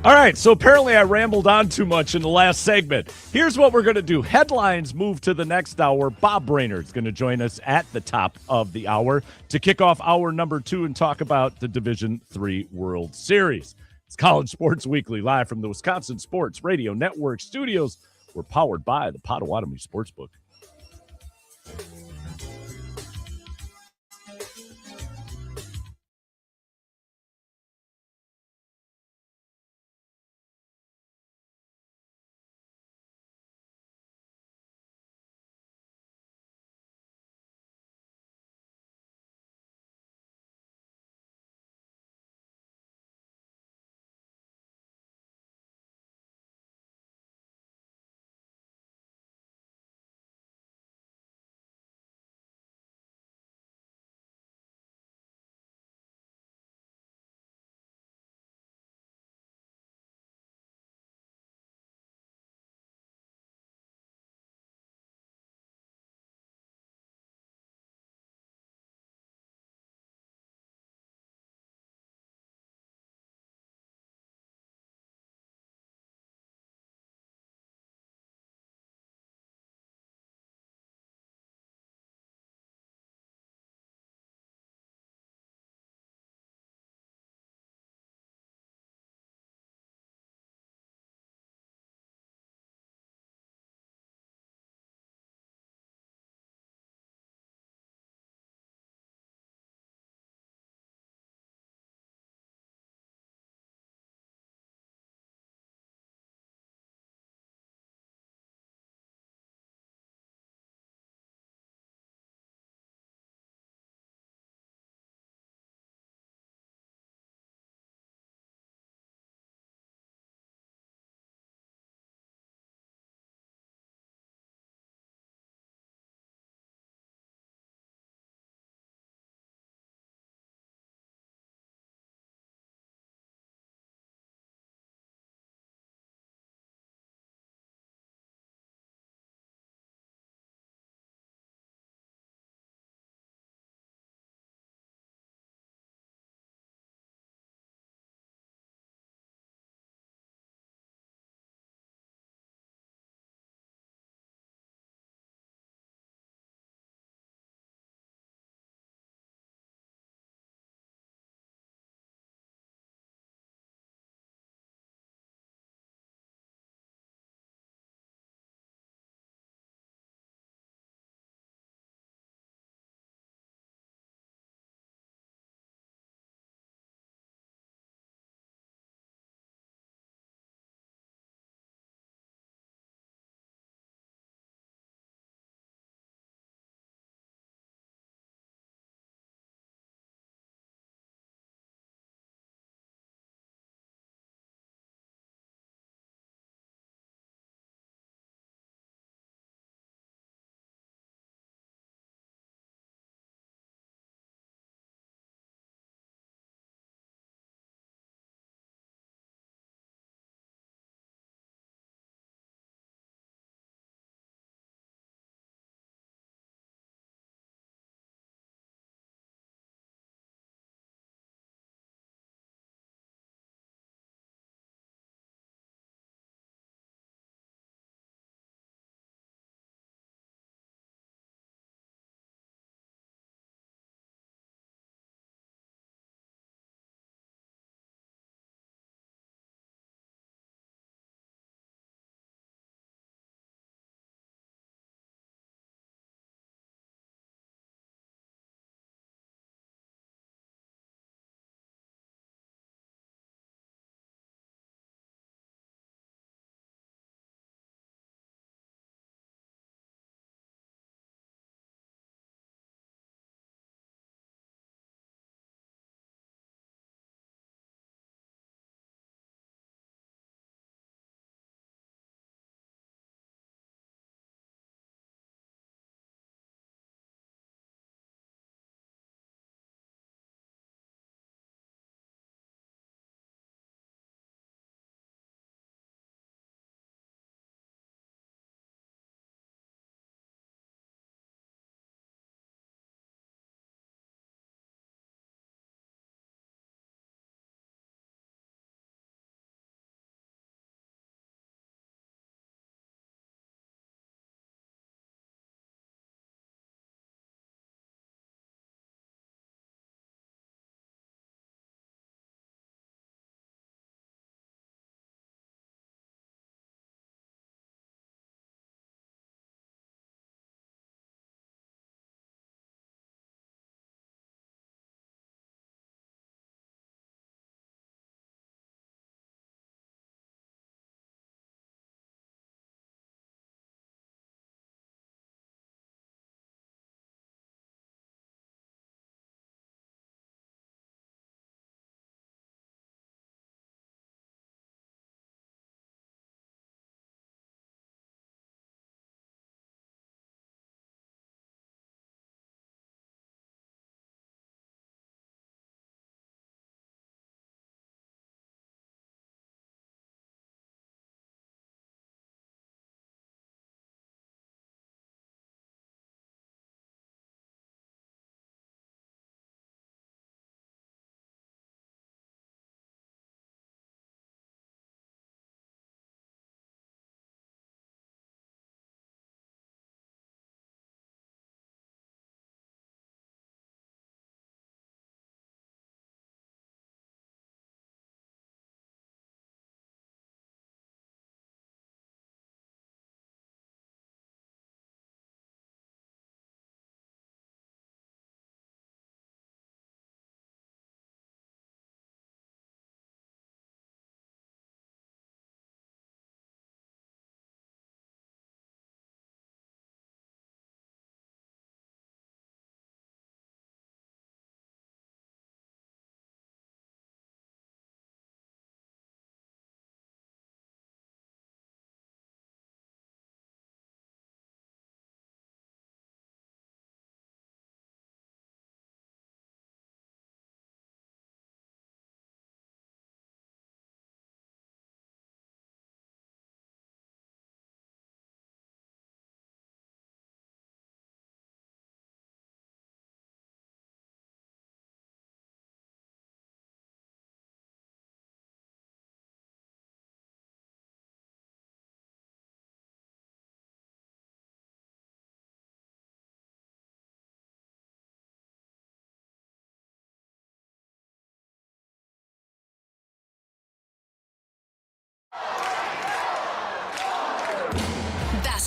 All right, so apparently I rambled on too much in the last segment. Here's what we're going to do. Headlines move to the next hour. Bob Brainerd's going to join us at the top of the hour to kick off hour number 2 and talk about the Division III World Series. It's College Sports Weekly, live from the Wisconsin Sports Radio Network studios. We're powered by the Potawatomi Sportsbook.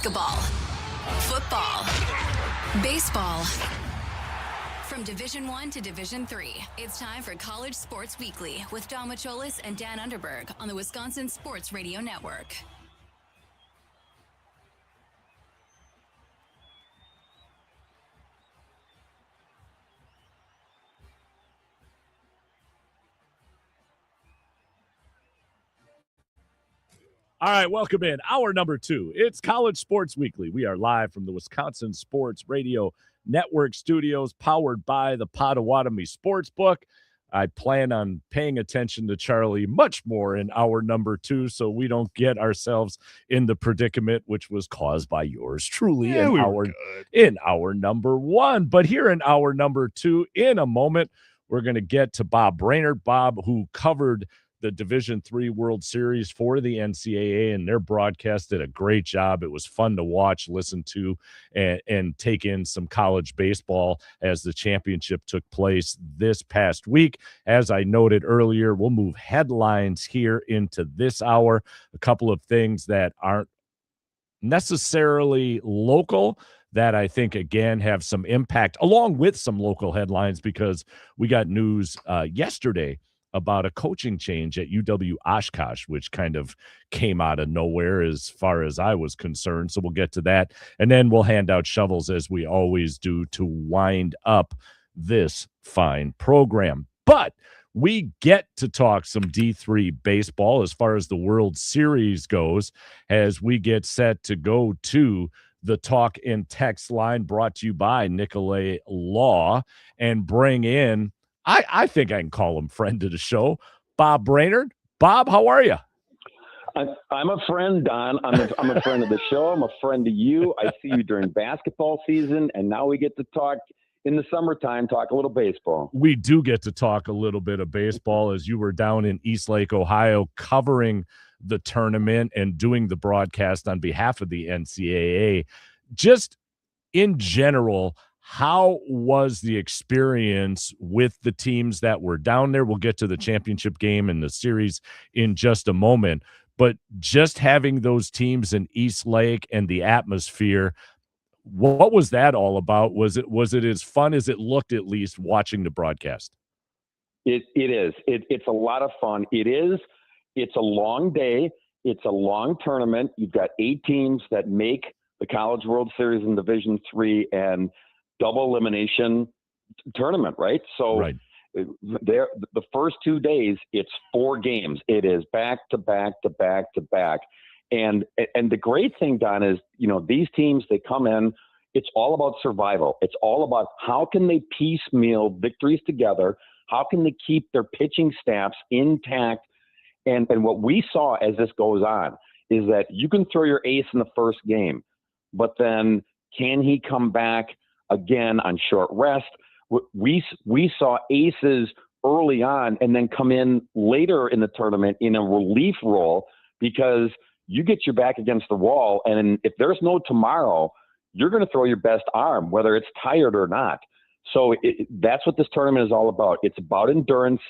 Basketball, football, baseball. From Division I to Division III, it's time for College Sports Weekly with Don Macholis and Dan Underberg on the Wisconsin Sports Radio Network. All right, welcome in. Hour number 2. It's College Sports Weekly. We are live from the Wisconsin Sports Radio Network studios, powered by the Potawatomi Sportsbook. I plan on paying attention to Charlie much more in hour number 2 so we don't get ourselves in the predicament which was caused by yours truly in hour number 1. But here in hour number 2, in a moment, we're going to get to Bob Brainerd. Bob, who covered the Division III World Series for the NCAA, and their broadcast did a great job. It was fun to watch, listen to, and take in some college baseball as the championship took place this past week. As I noted earlier, we'll move headlines here into this hour. A couple of things that aren't necessarily local that I think, again, have some impact, along with some local headlines, because we got news yesterday about a coaching change at UW Oshkosh, which kind of came out of nowhere as far as I was concerned. So we'll get to that. And then we'll hand out shovels, as we always do, to wind up this fine program. But we get to talk some D3 baseball as far as the World Series goes, as we get set to go to the talk and text line brought to you by Nicolay Law, and bring in, I think I can call him friend of the show, Bob Brainerd. Bob, how are you? I'm a friend, Don. I'm a friend of the show. I'm a friend of you. I see you during basketball season, and now we get to talk in the summertime, talk a little baseball. We do get to talk a little bit of baseball, as you were down in Eastlake, Ohio, covering the tournament and doing the broadcast on behalf of the NCAA. Just in general, how was the experience with the teams that were down there? We'll get to the championship game and the series in just a moment, but just having those teams in Eastlake and the atmosphere, what was that all about? Was it as fun as it looked, at least watching the broadcast? It is. It's a lot of fun. It is. It's a long day. It's a long tournament. You've got 8 teams that make the College World Series in Division III and double elimination tournament, right? So right. There, the first 2 days, it's 4 games. It is back to back to back to back. And the great thing, Don, is, these teams, they come in, it's all about survival. It's all about how can they piecemeal victories together? How can they keep their pitching staffs intact? And what we saw as this goes on is that you can throw your ace in the first game, but then can he come back again on short rest? We saw aces early on and then come in later in the tournament in a relief role, because you get your back against the wall, and if there's no tomorrow, you're going to throw your best arm, whether it's tired or not. So that's what this tournament is all about. It's about endurance.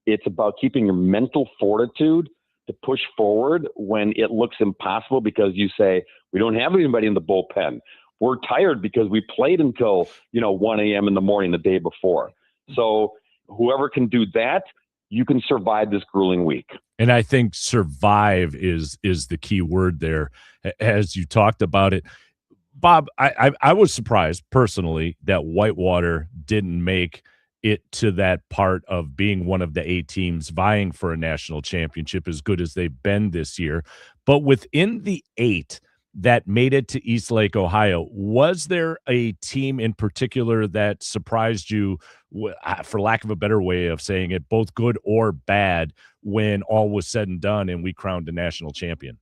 It's about keeping your mental fortitude to push forward when it looks impossible, because you say, we don't have anybody in the bullpen. We're tired because we played until 1 a.m. in the morning the day before. So whoever can do that, you can survive this grueling week. And I think survive is the key word there, as you talked about it. Bob, I was surprised personally that Whitewater didn't make it to that part of being one of the 8 teams vying for a national championship, as good as they've been this year. But within the 8 that made it to Eastlake, Ohio, was there a team in particular that surprised you, for lack of a better way of saying it, both good or bad, when all was said and done and we crowned a national champion?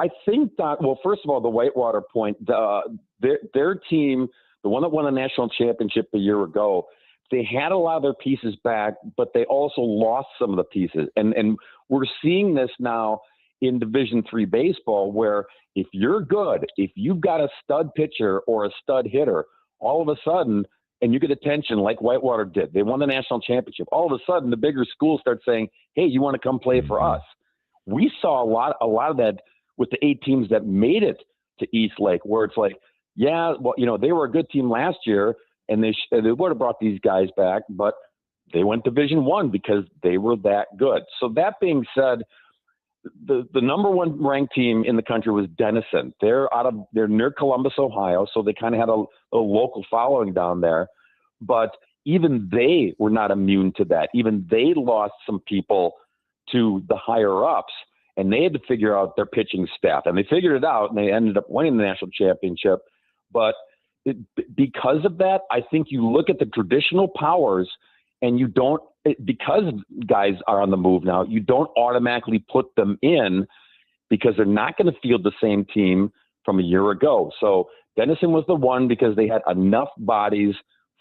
I think that, well, first of all, the Whitewater point, their team, the one that won the national championship a year ago, they had a lot of their pieces back, but they also lost some of the pieces. And we're seeing this now in Division III baseball, where if you're good, if you've got a stud pitcher or a stud hitter, all of a sudden, and you get attention like Whitewater did, they won the national championship. All of a sudden, the bigger schools start saying, hey, you want to come play for us? We saw a lot of that with the 8 teams that made it to East Lake, where it's like, yeah, well, they were a good team last year, and they would have brought these guys back, but they went Division I because they were that good. So that being said, the number one ranked team in the country was Denison. They're near Columbus, Ohio, so they kind of had a local following down there. But even they were not immune to that. Even they lost some people to the higher ups, and they had to figure out their pitching staff. And they figured it out, and they ended up winning the national championship. But because of that, I think you look at the traditional powers, and you don't, because guys are on the move now, you don't automatically put them in because they're not going to field the same team from a year ago. So Denison was the one because they had enough bodies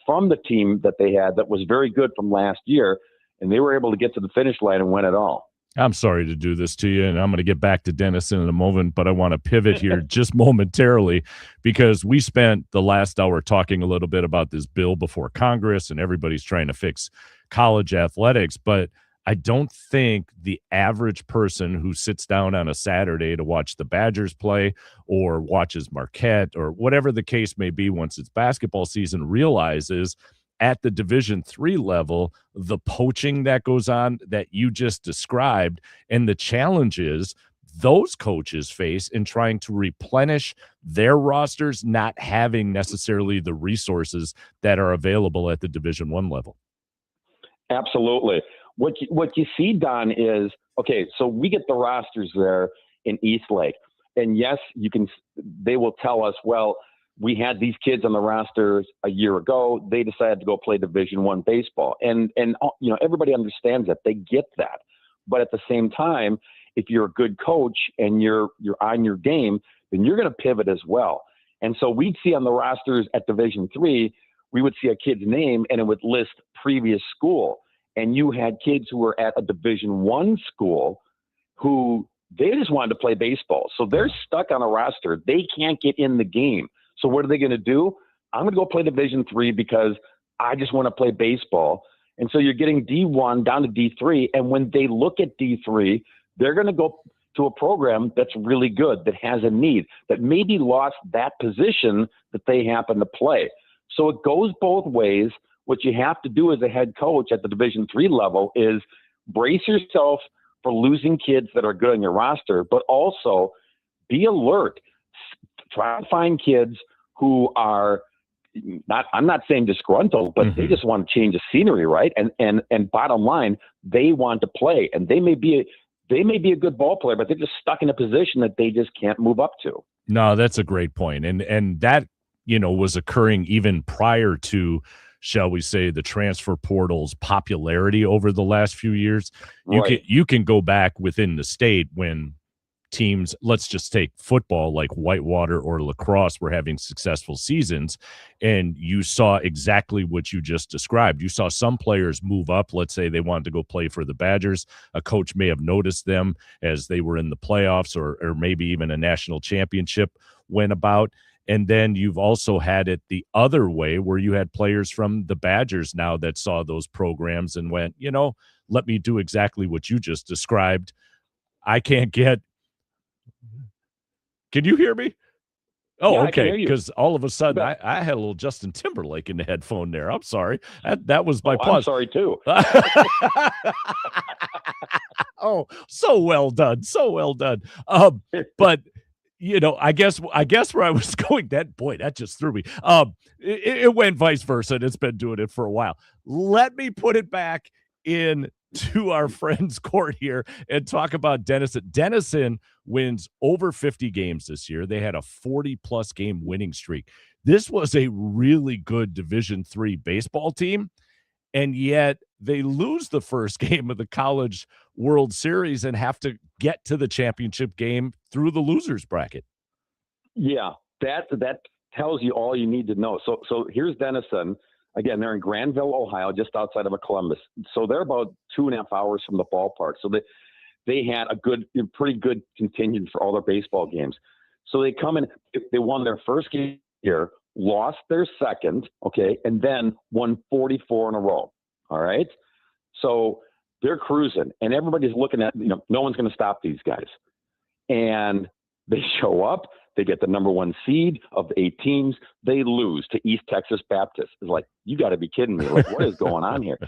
from the team that they had that was very good from last year, and they were able to get to the finish line and win it all. I'm sorry to do this to you, and I'm going to get back to Denison in a moment, but I want to pivot here just momentarily because we spent the last hour talking a little bit about this bill before Congress, and everybody's trying to fix college athletics, but I don't think the average person who sits down on a Saturday to watch the Badgers play or watches Marquette or whatever the case may be once it's basketball season realizes at the Division III level, the poaching that goes on that you just described and the challenges those coaches face in trying to replenish their rosters, not having necessarily the resources that are available at the Division I level. Absolutely. What you see, Don, is, okay, so we get the rosters there in East Lake. And yes, they will tell us, well, we had these kids on the rosters a year ago. They decided to go play Division I baseball. And everybody understands that. They get that. But at the same time, if you're a good coach and you're on your game, then you're going to pivot as well. And so we'd see on the rosters at Division III, we would see a kid's name and it would list previous school. And you had kids who were at a Division I school who they just wanted to play baseball. So they're stuck on a roster. They can't get in the game. So what are they going to do? I'm going to go play Division III because I just want to play baseball. And so you're getting D1 down to D3. And when they look at D3, they're going to go to a program that's really good, that has a need, that maybe lost that position that they happen to play. So it goes both ways. What you have to do as a head coach at the Division III level is brace yourself for losing kids that are good on your roster, but also be alert. Try to find kids who are not, I'm not saying disgruntled, but they just want to change the scenery, right? And bottom line, they want to play, and they may be a good ball player, but they're just stuck in a position that they just can't move up to. No, that's a great point. And that, was occurring even prior to, shall we say, the transfer portal's popularity over the last few years. You can go back within the state when teams, let's just take football like Whitewater or lacrosse, were having successful seasons, and you saw exactly what you just described. You saw some players move up. Let's say they wanted to go play for the Badgers. A coach may have noticed them as they were in the playoffs or maybe even a national championship went about. And then you've also had it the other way where you had players from the Badgers now that saw those programs and went, let me do exactly what you just described. I can't get. Can you hear me? Oh, yeah, okay. Because all of a sudden I had a little Justin Timberlake in the headphone there. I'm sorry. That was my pause. I'm sorry too. Oh, so well done. So well done. But I guess where I was going, that just threw me. It went vice versa, and it's been doing it for a while. Let me put it back into our friend's court here and talk about Denison. Denison wins over 50 games this year. They had a 40-plus game winning streak. This was a really good Division III baseball team, and yet they lose the first game of the College World Series and have to get to the championship game through the losers bracket. Yeah, that tells you all you need to know. So here's Denison. Again, they're in Granville, Ohio, just outside of Columbus. So they're about 2.5 hours from the ballpark. So they had a pretty good contingent for all their baseball games. So they come in, they won their first game here, lost their second, okay, and then won 44 in a row. All right. So they're cruising, and everybody's looking at, no one's going to stop these guys. And they show up, They get the number 1 seed of the 8 teams. They lose to East Texas Baptist. It's like, you got to be kidding me. Like, what is going on here?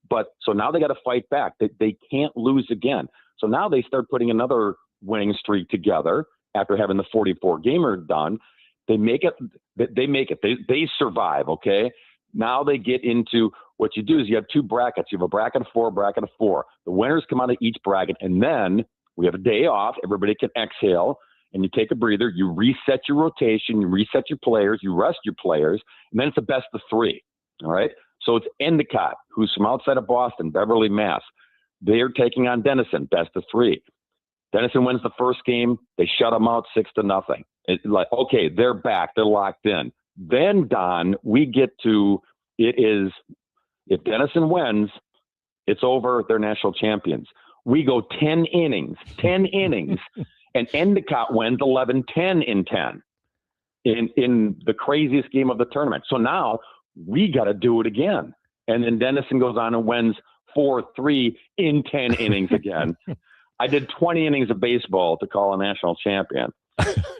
But so now they got to fight back. They can't lose again. So now they start putting another winning streak together after having the 44-gamer done. They make it. They survive, okay? Now they get into what you do is you have 2 brackets. You have a bracket of 4, a bracket of 4. The winners come out of each bracket, and then we have a day off. Everybody can exhale, and you take a breather. You reset your rotation. You reset your players. You rest your players, and then it's a best of 3, all right? So it's Endicott, who's from outside of Boston, Beverly, Mass. They're taking on Denison, best of 3. Denison wins the first game. They shut them out 6-0. It's like, okay, they're back. They're locked in. Then, Don, we get to, it is, if Denison wins, it's over. They're national champions. We go 10 innings, and Endicott wins 11-10 in 10 in the craziest game of the tournament. So now we got to do it again. And then Denison goes on and wins 4-3 in 10 innings again. I did 20 innings of baseball to call a national champion.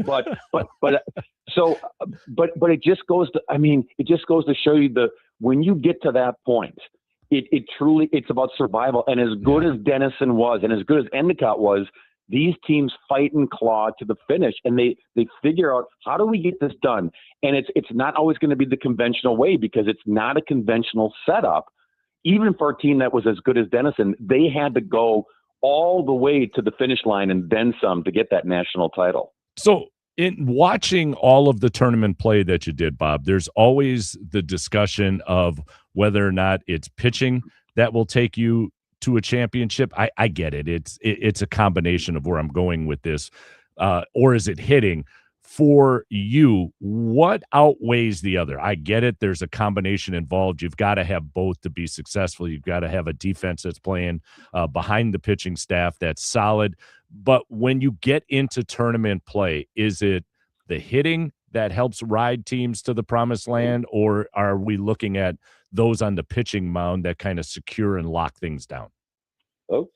But it just goes to, I mean, it just goes to show you when you get to that point, it truly, it's about survival. And as good as Denison was, and as good as Endicott was, these teams fight and claw to the finish, and they figure out, how do we get this done? And it's not always going to be the conventional way, because it's not a conventional setup. Even for a team that was as good as Denison, they had to go all the way to the finish line and then some to get that national title. So in watching all of the tournament play that you did, Bob, there's always the discussion of whether or not it's pitching that will take you to a championship. I get it. It's a combination of where I'm going with this. Or is it hitting? For you, what outweighs the other? I get it. There's a combination involved. You've got to have both to be successful. You've got to have a defense that's playing behind the pitching staff that's solid. But when you get into tournament play, is it the hitting that helps ride teams to the promised land, or are we looking at those on the pitching mound that kind of secure and lock things down? Oh,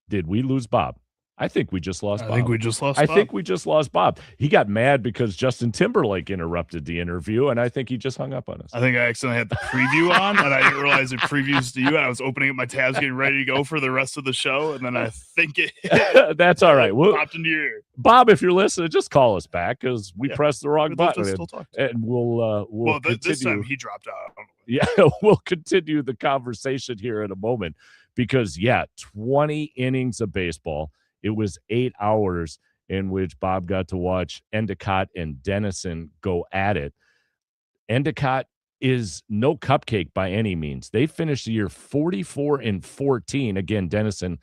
did we lose Bob? I think we just lost Bob. I think we just lost Bob. He got mad because Justin Timberlake interrupted the interview, and I think he just hung up on us. I think I accidentally had the preview on, and I didn't realize it previews to you. And I was opening up my tabs, getting ready to go for the rest of the show, and then I think it That's all right. popped into your ear. Bob, if you're listening, just call us back because we pressed the wrong button. Still talk to and we'll continue. This time he dropped out. I don't know. Yeah, we'll continue the conversation here in a moment because, 20 innings of baseball. It was 8 hours in which Bob got to watch Endicott and Denison go at it. Endicott is no cupcake by any means. They finished the year 44-14. Again, Denison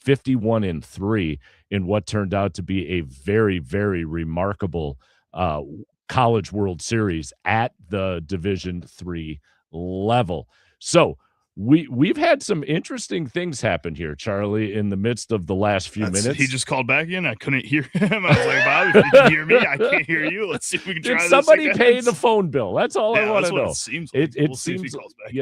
51-3 in what turned out to be a very, very remarkable College World Series at the Division III level. So we've had some interesting things happen here, Charlie, in the midst of the last few minutes. He just called back in. I couldn't hear him. I was like, Bob, if you can hear me, I can't hear you. Let's see if we can try Did this somebody again. pay the phone bill? That's all I want to know. It seems It we'll see if he seems, calls back.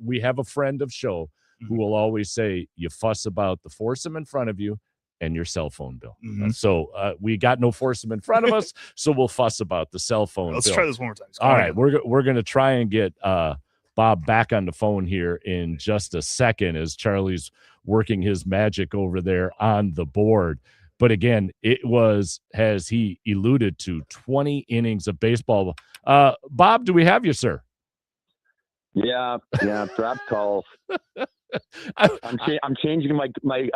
we have a friend of show who will always say, you fuss about the foursome in front of you and your cell phone bill. Mhm. So we got no foursome in front of us, so we'll fuss about the cell phone Let's bill. try this one more time. All right, we're going to try and get Bob back on the phone here in just a second as Charlie's working his magic over there on the board. But again, it was, as he alluded to, 20 innings of baseball. Bob, do we have you, sir? yeah, drop calls. I'm changing my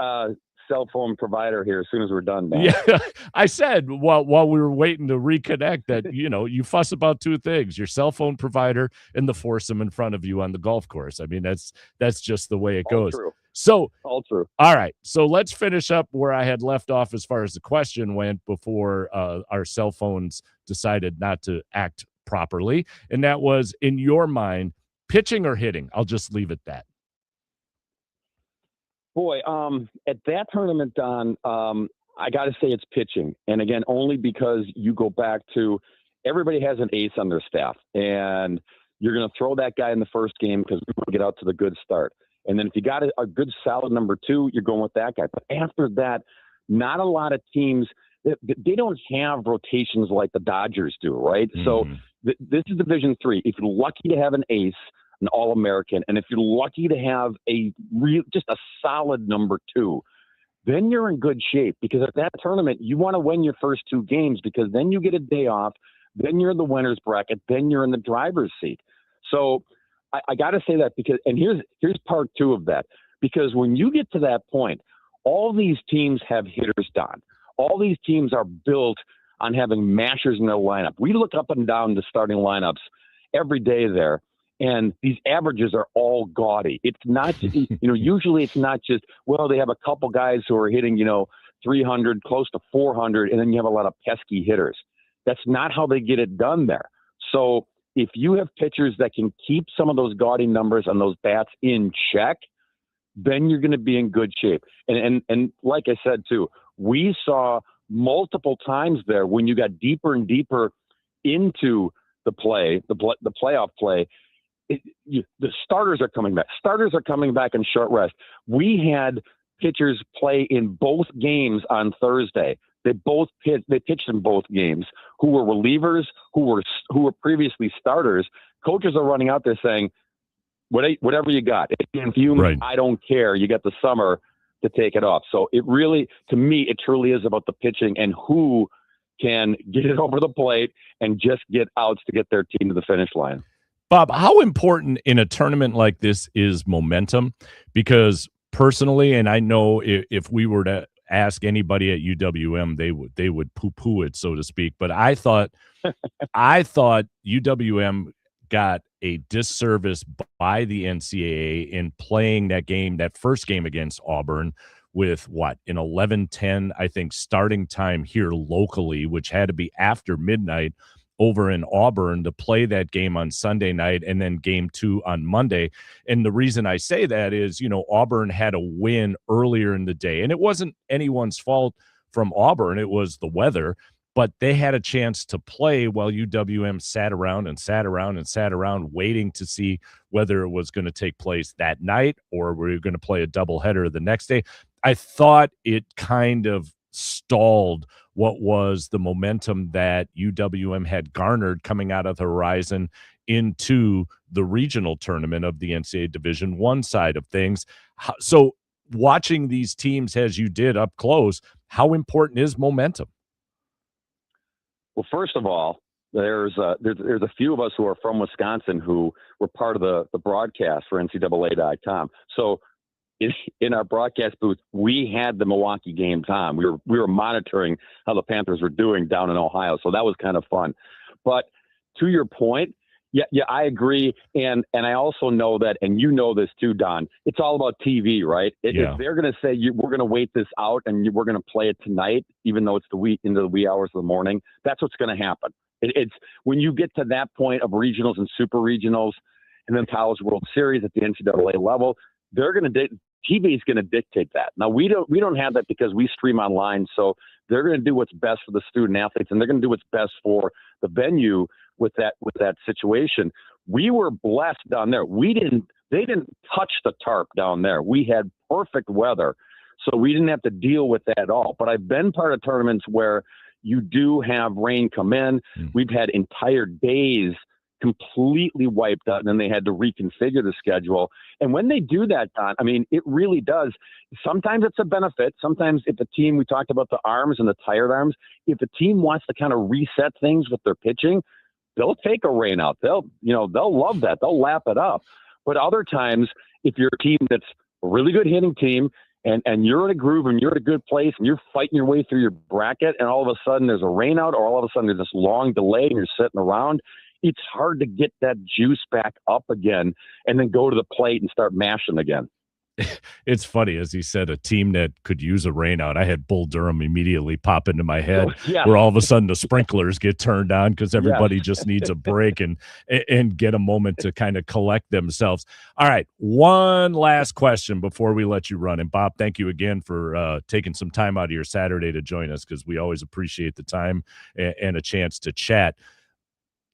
cell phone provider here as soon as we're done, man. Yeah, I said while we were waiting to reconnect that, you fuss about two things, your cell phone provider and the foursome in front of you on the golf course. I mean, that's just the way it goes. True. So, All true. all right. So let's finish up where I had left off as far as the question went before our cell phones decided not to act properly. And that was, in your mind, pitching or hitting? I'll just leave it that. Boy, at that tournament, Don, I got to say it's pitching. And again, only because you go back to everybody has an ace on their staff. And you're going to throw that guy in the first game because we want to get out to the good start. And then if you got a good solid number two, you're going with that guy. But after that, not a lot of teams, they don't have rotations like the Dodgers do, right? So this is Division III. If you're lucky to have an ace, an All-American, and if you're lucky to have just a solid number 2, then you're in good shape, because at that tournament, you want to win your first 2 games, because then you get a day off, then you're in the winner's bracket, then you're in the driver's seat. So I got to say that, because, and here's part 2 of that, because when you get to that point, all these teams have hitters, Don. All these teams are built on having mashers in their lineup. We look up and down the starting lineups every day there, and these averages are all gaudy. It's not, usually it's not just, well, they have a couple guys who are hitting, 300, close to 400, and then you have a lot of pesky hitters. That's not how they get it done there. So if you have pitchers that can keep some of those gaudy numbers on those bats in check, then you're going to be in good shape. And like I said, too, we saw multiple times there when you got deeper and deeper into the playoff play, the starters are coming back. Starters are coming back in short rest. We had pitchers play in both games on Thursday. They pitched in both games, who were relievers, who were previously starters. Coaches are running out there saying, whatever you got. If you're in fume, Right. I don't care. You got the summer to take it off. So it really, to me, it truly is about the pitching and who can get it over the plate and just get outs to get their team to the finish line. Bob, how important in a tournament like this is momentum? Because personally, and I know if we were to ask anybody at UWM, they would poo-poo it, so to speak. But I thought UWM got a disservice by the NCAA in playing that first game against Auburn with an 11:10, I think, starting time here locally, which had to be after midnight over in Auburn to play that game on Sunday night and then game 2 on Monday. And the reason I say that is, Auburn had a win earlier in the day, and it wasn't anyone's fault from Auburn. It was the weather, but they had a chance to play while UWM sat around waiting to see whether it was going to take place that night or were you going to play a doubleheader the next day. I thought it kind of stalled what was the momentum that UWM had garnered coming out of the Horizon into the regional tournament of the NCAA Division I side of things. So watching these teams as you did up close, how important is momentum? Well, first of all, there's a few of us who are from Wisconsin who were part of the broadcast for NCAA.com. So in our broadcast booth, we had the Milwaukee games on. We were monitoring how the Panthers were doing down in Ohio. So that was kind of fun. But to your point, yeah, I agree. And I also know that, and you know this too, Don, it's all about TV, right? If they're going to say, we're going to wait this out and we're going to play it tonight, even though it's into the wee hours of the morning, that's what's going to happen. It's when you get to that point of regionals and super regionals and then College World Series at the NCAA level, TV is going to dictate that. Now we don't have that because we stream online. So they're going to do what's best for the student athletes and they're going to do what's best for the venue with that situation. We were blessed down there. They didn't touch the tarp down there. We had perfect weather. So we didn't have to deal with that at all. But I've been part of tournaments where you do have rain come in. We've had entire days completely wiped out, and then they had to reconfigure the schedule. And when they do that, Don, I mean, it really does. Sometimes it's a benefit. Sometimes if a team, we talked about the arms and the tired arms, if a team wants to kind of reset things with their pitching, they'll take a rain out. They'll love that. They'll lap it up. But other times, if you're a team that's a really good hitting team and you're in a groove and you're in a good place and you're fighting your way through your bracket and all of a sudden there's a rain out or all of a sudden there's this long delay and you're sitting around, it's hard to get that juice back up again and then go to the plate and start mashing again. It's funny, as he said, a team that could use a rainout. I had Bull Durham immediately pop into my head, where all of a sudden the sprinklers get turned on because everybody just needs a break and get a moment to kind of collect themselves. All right, one last question before we let you run. And Bob, thank you again for taking some time out of your Saturday to join us because we always appreciate the time and a chance to chat.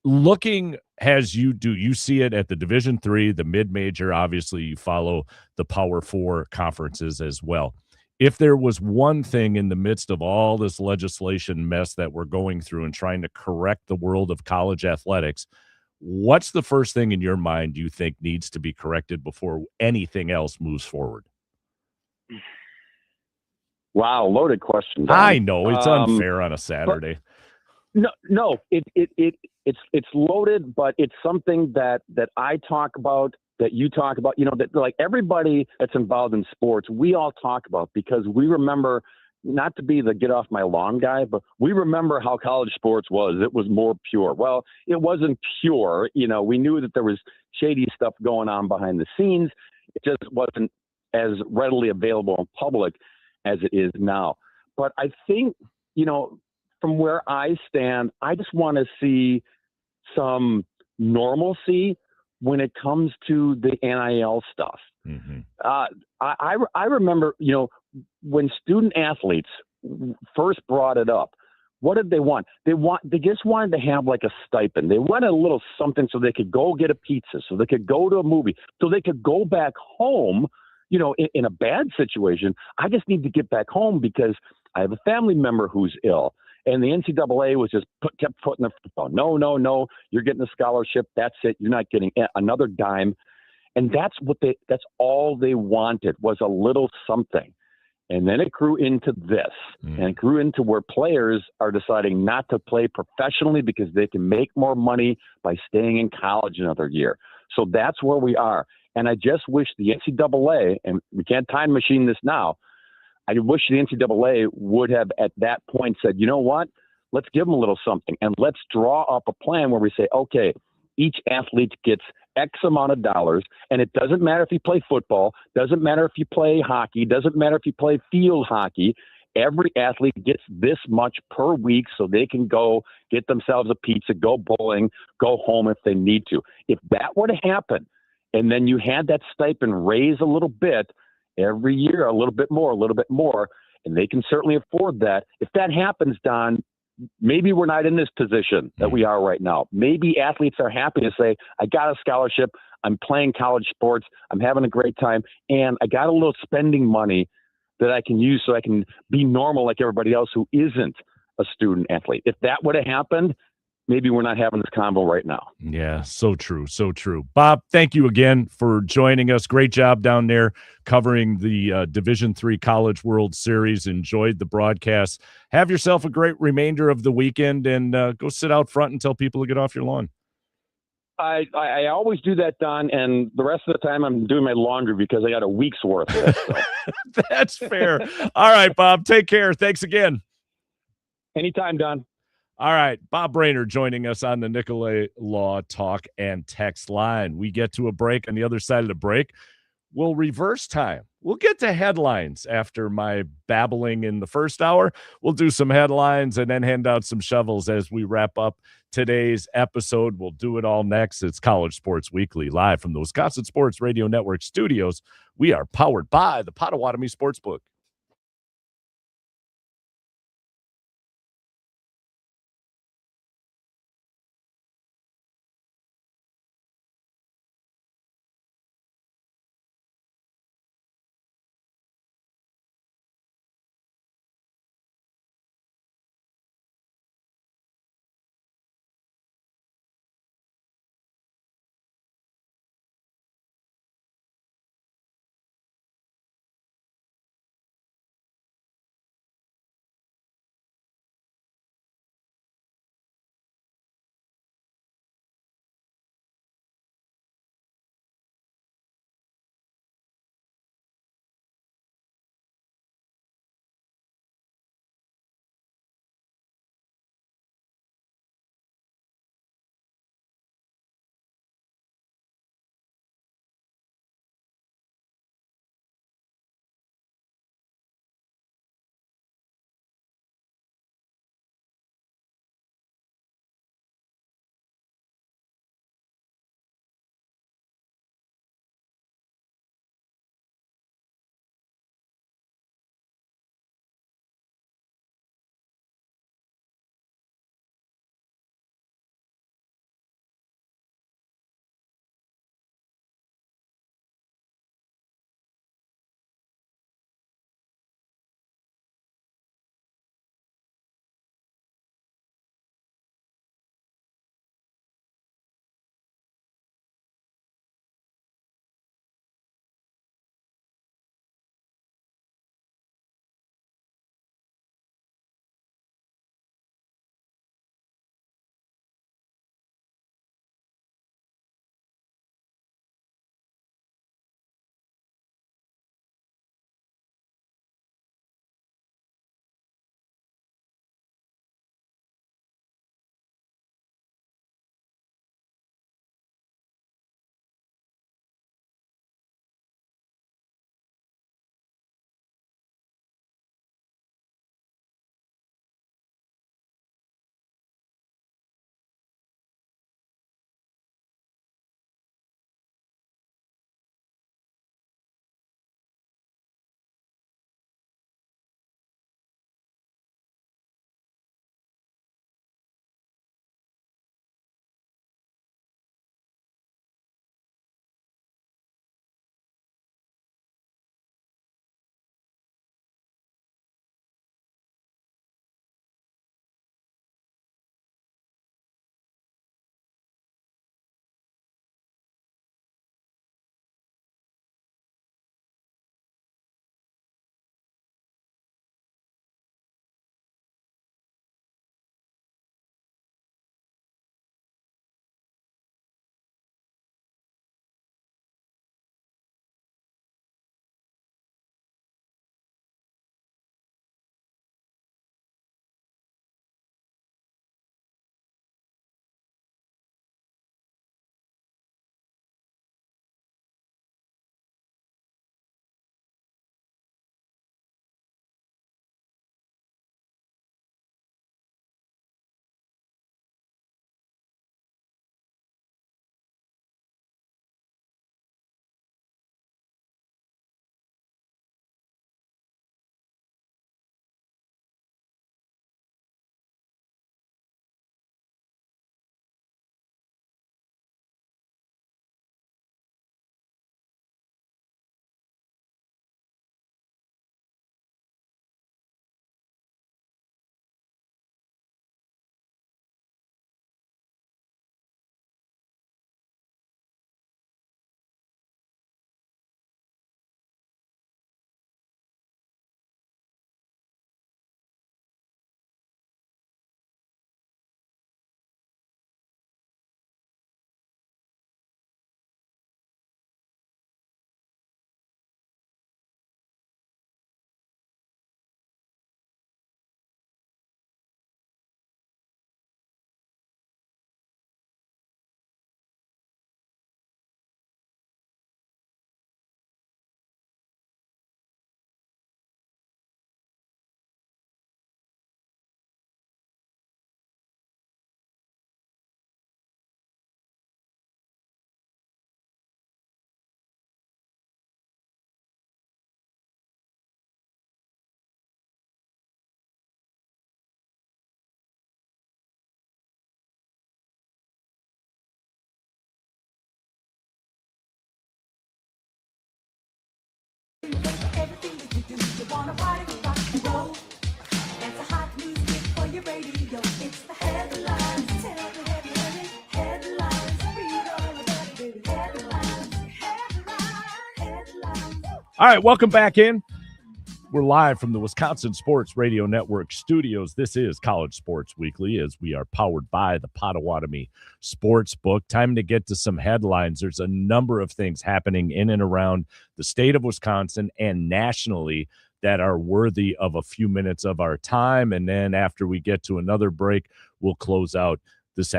Looking as you do, you see it at the Division III, the mid-major. Obviously, you follow the Power Four conferences as well. If there was one thing in the midst of all this legislation mess that we're going through and trying to correct the world of college athletics, what's the first thing in your mind you think needs to be corrected before anything else moves forward? Wow, loaded question, Don. I know it's unfair on a Saturday. No, it's loaded, but it's something that I talk about, that you talk about, that like everybody that's involved in sports, we all talk about, because we remember, not to be the get off my lawn guy, but we remember how college sports was. It was more pure. Well, it wasn't pure. We knew that there was shady stuff going on behind the scenes. It just wasn't as readily available in public as it is now. But I think, from where I stand, I just want to see some normalcy when it comes to the NIL stuff. Mm-hmm. I remember, when student athletes first brought it up, what did they want? They just wanted to have like a stipend. They wanted a little something so they could go get a pizza, so they could go to a movie, so they could go back home. In a bad situation, I just need to get back home because I have a family member who's ill. And the NCAA was just kept putting their foot down. No, you're getting a scholarship. That's it. You're not getting another dime. And that's all they wanted, was a little something. And then it grew into this, and it grew into where players are deciding not to play professionally because they can make more money by staying in college another year. So that's where we are. And I just wish the NCAA, and we can't time machine this now, I wish the NCAA would have at that point said, you know what, let's give them a little something, and let's draw up a plan where we say, okay, each athlete gets X amount of dollars, and it doesn't matter if you play football, doesn't matter if you play hockey, doesn't matter if you play field hockey. Every athlete gets this much per week so they can go get themselves a pizza, go bowling, go home if they need to. If that were to happen, and then you had that stipend raise a little bit every year, a little bit more, and they can certainly afford that. If that happens, Don, maybe we're not in this position that we are right now. Maybe athletes are happy to say, I got a scholarship, I'm playing college sports, I'm having a great time, and I got a little spending money that I can use so I can be normal like everybody else who isn't a student athlete. If that would have happened, maybe we're not having this convo right now. Yeah, so true, so true. Bob, thank you again for joining us. Great job down there covering the Division III College World Series. Enjoyed the broadcast. Have yourself a great remainder of the weekend, and go sit out front and tell people to get off your lawn. I always do that, Don, and the rest of the time I'm doing my laundry because I got a week's worth of it. So. That's fair. All right, Bob, take care. Thanks again. Anytime, Don. All right, Bob Brainerd joining us on the Nicolay Law Talk and Text line. We get to a break. On the other side of the break, we'll reverse time. We'll get to headlines after my babbling in the first hour. We'll do some headlines and then hand out some shovels as we wrap up today's episode. We'll do it all next. It's College Sports Weekly, live from the Wisconsin Sports Radio Network studios. We are powered by the Potawatomi Sportsbook. wanna party, rock and roll. That's the hot music for your radio. It's the headlines. Tell me, have you heard it? Headlines. Read all about it, baby. Headlines. Headlines. All right, welcome back in. We're live from the Wisconsin Sports Radio Network studios. This is College Sports Weekly, as we are powered by the Potawatomi Sportsbook. Time to get to some headlines. There's a number of things happening in and around the state of Wisconsin and nationally that are worthy of a few minutes of our time. And then after we get to another break, we'll close out this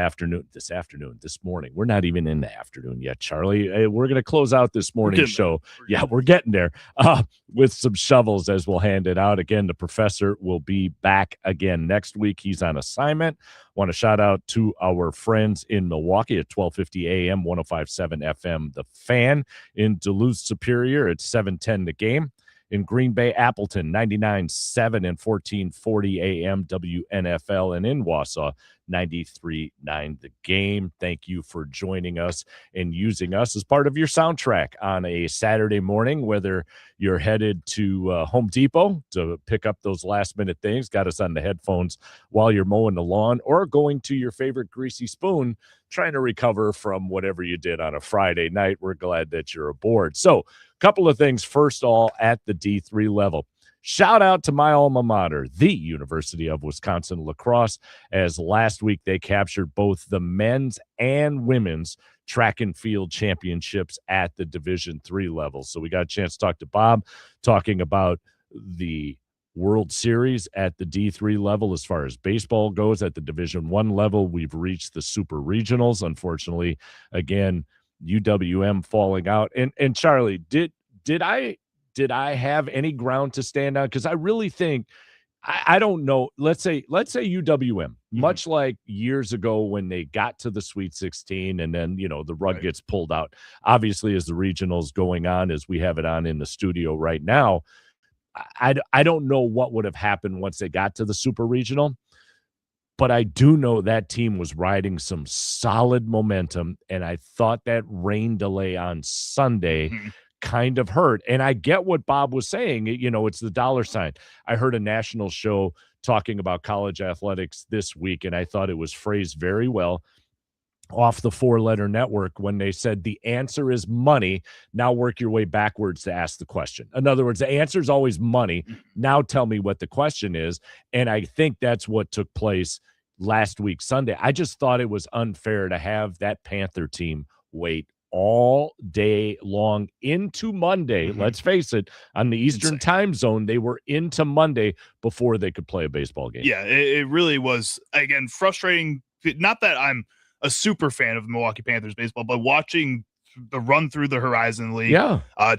morning. We're not even in the afternoon yet, Charlie. We're going to close out this morning's show. We're getting there with some shovels as we'll hand it out. Again, the professor will be back again next week. He's on assignment. Want to shout out to our friends in Milwaukee at 1250 AM, 105.7 FM, The Fan. In Duluth Superior at 710 The Game. In Green Bay, Appleton, 99.7 and 1440 AM WNFL, and in Wausau, 93.9 The Game. Thank you for joining us and using us as part of your soundtrack on a Saturday morning, whether you're headed to Home Depot to pick up those last-minute things, got us on the headphones while you're mowing the lawn, or going to your favorite greasy spoon, trying to recover from whatever you did on a Friday night. We're glad that you're aboard. So, couple of things. First, all at the D3 level. Shout out to my alma mater, the University of Wisconsin Lacrosse, as last week they captured both the men's and women's track and field championships at the Division III level. So we got a chance to talk to Bob, talking about the World Series at the D3 level. As far as baseball goes, at the Division I level, we've reached the Super Regionals. Unfortunately, again, UWM falling out. And Charlie, did I have any ground to stand on? Because I really think, I don't know. Let's say UWM, much like years ago when they got to the Sweet 16 and then, the rug gets pulled out. Obviously, as the regionals going on, as we have it on in the studio right now, I don't know what would have happened once they got to the Super Regional. But I do know that team was riding some solid momentum, and I thought that rain delay on Sunday kind of hurt. And I get what Bob was saying. It's the dollar sign. I heard a national show talking about college athletics this week, and I thought it was phrased very well off the four-letter network when they said the answer is money. Now work your way backwards to ask the question. In other words, the answer is always money. Now tell me what the question is. And I think that's what took place last week, Sunday. I just thought it was unfair to have that Panther team wait all day long into Monday. Let's face it, on the Eastern time zone, they were into Monday before they could play a baseball game. Yeah, it really was, again, frustrating. Not that I'm a super fan of the Milwaukee Panthers baseball, but watching the run through the Horizon League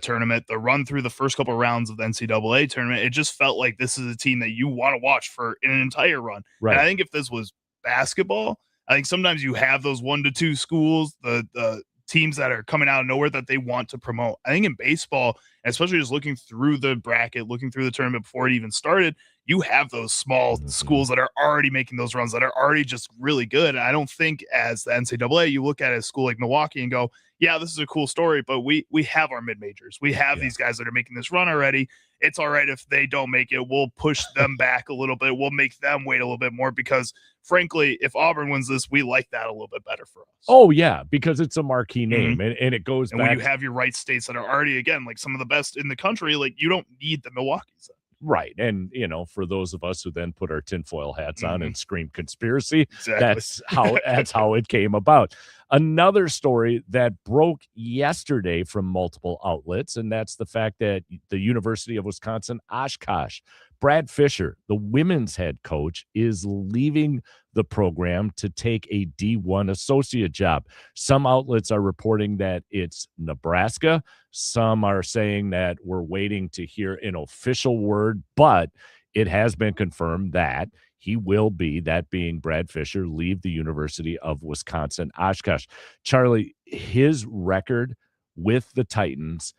tournament, the run through the first couple rounds of the NCAA tournament, it just felt like this is a team that you want to watch for an entire run. Right. And I think if this was basketball, I think sometimes you have those 1 to 2 schools, the teams that are coming out of nowhere that they want to promote. I think in baseball, especially just looking through the bracket, looking through the tournament before it even started, you have those small schools that are already making those runs, that are already just really good. And I don't think as the NCAA, you look at a school like Milwaukee and go, yeah, this is a cool story, but we have our mid-majors. We have these guys that are making this run already. It's all right if they don't make it. We'll push them back a little bit. We'll make them wait a little bit more because, frankly, if Auburn wins this, we like that a little bit better for us. Oh, yeah, because it's a marquee name, and it goes back. When you have your right states that are already, again, like some of the best in the country, like you don't need the Milwaukee's. Right. And, for those of us who then put our tinfoil hats on and scream conspiracy, that's how it came about. Another story that broke yesterday from multiple outlets, and that's the fact that the University of Wisconsin Oshkosh, Brad Fisher, the women's head coach, is leaving the program to take a D1 associate job. Some outlets are reporting that it's Nebraska. Some are saying that we're waiting to hear an official word, but it has been confirmed that he will be, that being Brad Fisher, leave the University of Wisconsin Oshkosh. Charlie, his record with the Titans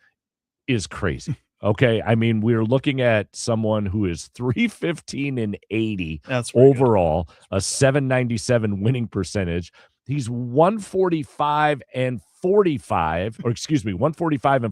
is crazy. Okay, I mean, we're looking at someone who is 315-80 overall, a 797 winning percentage. He's 145 and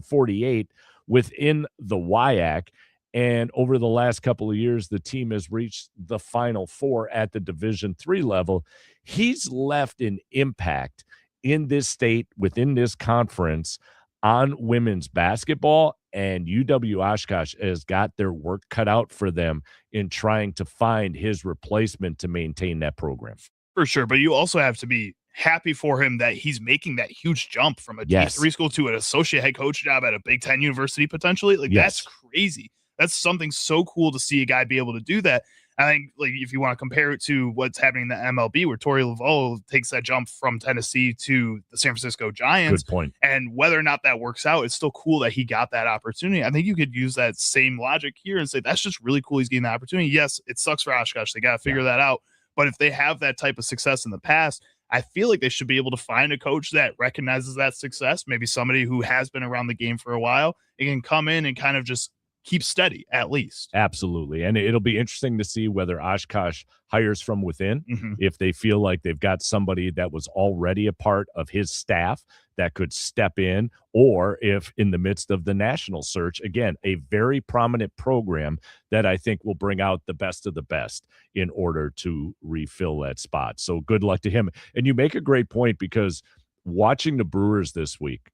48 within the WIAC, And over the last couple of years, the team has reached the Final Four at the Division III level. He's left an impact in this state, within this conference, on women's basketball, and UW Oshkosh has got their work cut out for them in trying to find his replacement to maintain that program. For sure, but you also have to be happy for him that he's making that huge jump from a D3 school to an associate head coach job at a Big Ten university potentially. Like, that's crazy. That's something so cool to see a guy be able to do that. I think, like, if you want to compare it to what's happening in the MLB, where Torey Laveau takes that jump from Tennessee to the San Francisco Giants. Good point. And whether or not that works out, it's still cool that he got that opportunity. I think you could use that same logic here and say, that's just really cool he's getting the opportunity. Yes, it sucks for Oshkosh. They got to figure that out. But if they have that type of success in the past, I feel like they should be able to find a coach that recognizes that success, maybe somebody who has been around the game for a while and can come in and kind of just keep steady, at least. Absolutely. And it'll be interesting to see whether Oshkosh hires from within, if they feel like they've got somebody that was already a part of his staff that could step in, or if in the midst of the national search, again, a very prominent program that I think will bring out the best of the best in order to refill that spot. So good luck to him. And you make a great point, because watching the Brewers this week,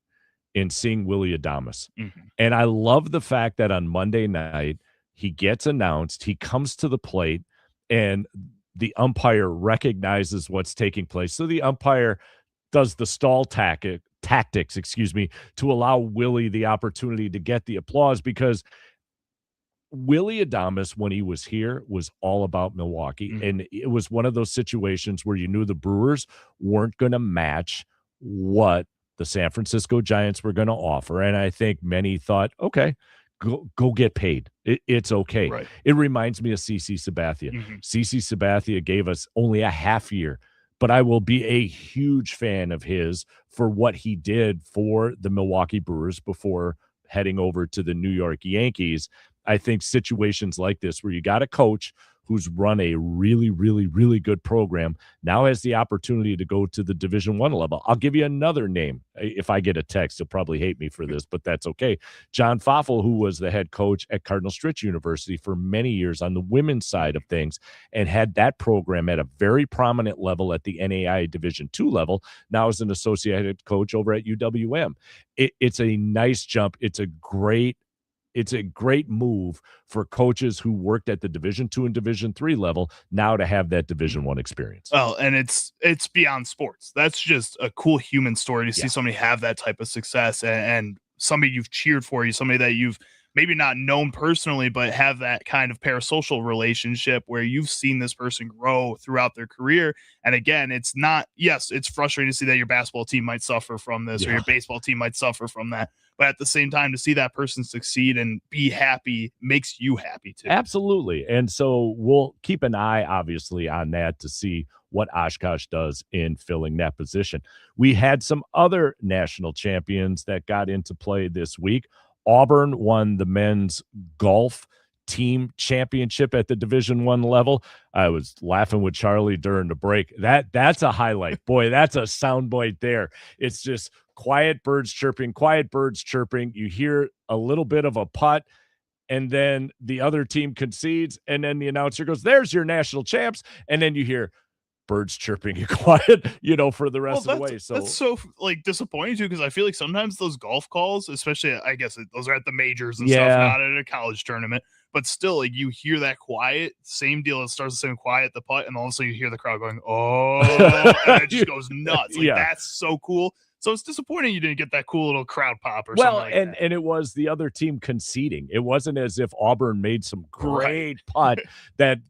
in seeing Willy Adames. And I love the fact that on Monday night, he gets announced, he comes to the plate, and the umpire recognizes what's taking place. So the umpire does the stall tactics, to allow Willy the opportunity to get the applause, because Willy Adames, when he was here, was all about Milwaukee. And it was one of those situations where you knew the Brewers weren't going to match what the San Francisco Giants were going to offer. And I think many thought, okay, go get paid. It's okay. Right. It reminds me of CC Sabathia. CC Sabathia gave us only a half year, but I will be a huge fan of his for what he did for the Milwaukee Brewers before heading over to the New York Yankees. I think situations like this, where you got a coach who's run a really, really, really good program, now has the opportunity to go to the Division I level. I'll give you another name. If I get a text, you'll probably hate me for this, but that's okay. John Foffel, who was the head coach at Cardinal Stritch University for many years on the women's side of things, and had that program at a very prominent level at the NAIA Division II level, now is an associate coach over at UWM. It's a nice jump. It's a great move for coaches who worked at the Division II and Division III level now to have that Division I experience. Well, and it's beyond sports. That's just a cool human story to see somebody have that type of success, and somebody you've cheered for, somebody that you've maybe not known personally, but have that kind of parasocial relationship where you've seen this person grow throughout their career. And again, it's frustrating to see that your basketball team might suffer from this, or your baseball team might suffer from that. But at the same time, to see that person succeed and be happy makes you happy too. Absolutely. And so we'll keep an eye, obviously, on that to see what Oshkosh does in filling that position. We had some other national champions that got into play this week. Auburn won the men's golf team championship at the Division I level. I was laughing with Charlie during the break. That's a highlight. Boy, that's a soundbite there. It's just quiet birds chirping. You hear a little bit of a putt, and then the other team concedes, and then the announcer goes, "There's your national champs." And then you hear birds chirping and quiet, for the rest of the way. So that's so disappointing too, because I feel like sometimes those golf calls, especially I guess those are at the majors and stuff, not at a college tournament, but still, like, you hear that quiet, same deal. It starts the same quiet, the putt, and also you hear the crowd going, "Oh," and it just goes nuts. That's so cool. So it's disappointing you didn't get that cool little crowd pop or something like that. And it was the other team conceding. It wasn't as if Auburn made some great putt that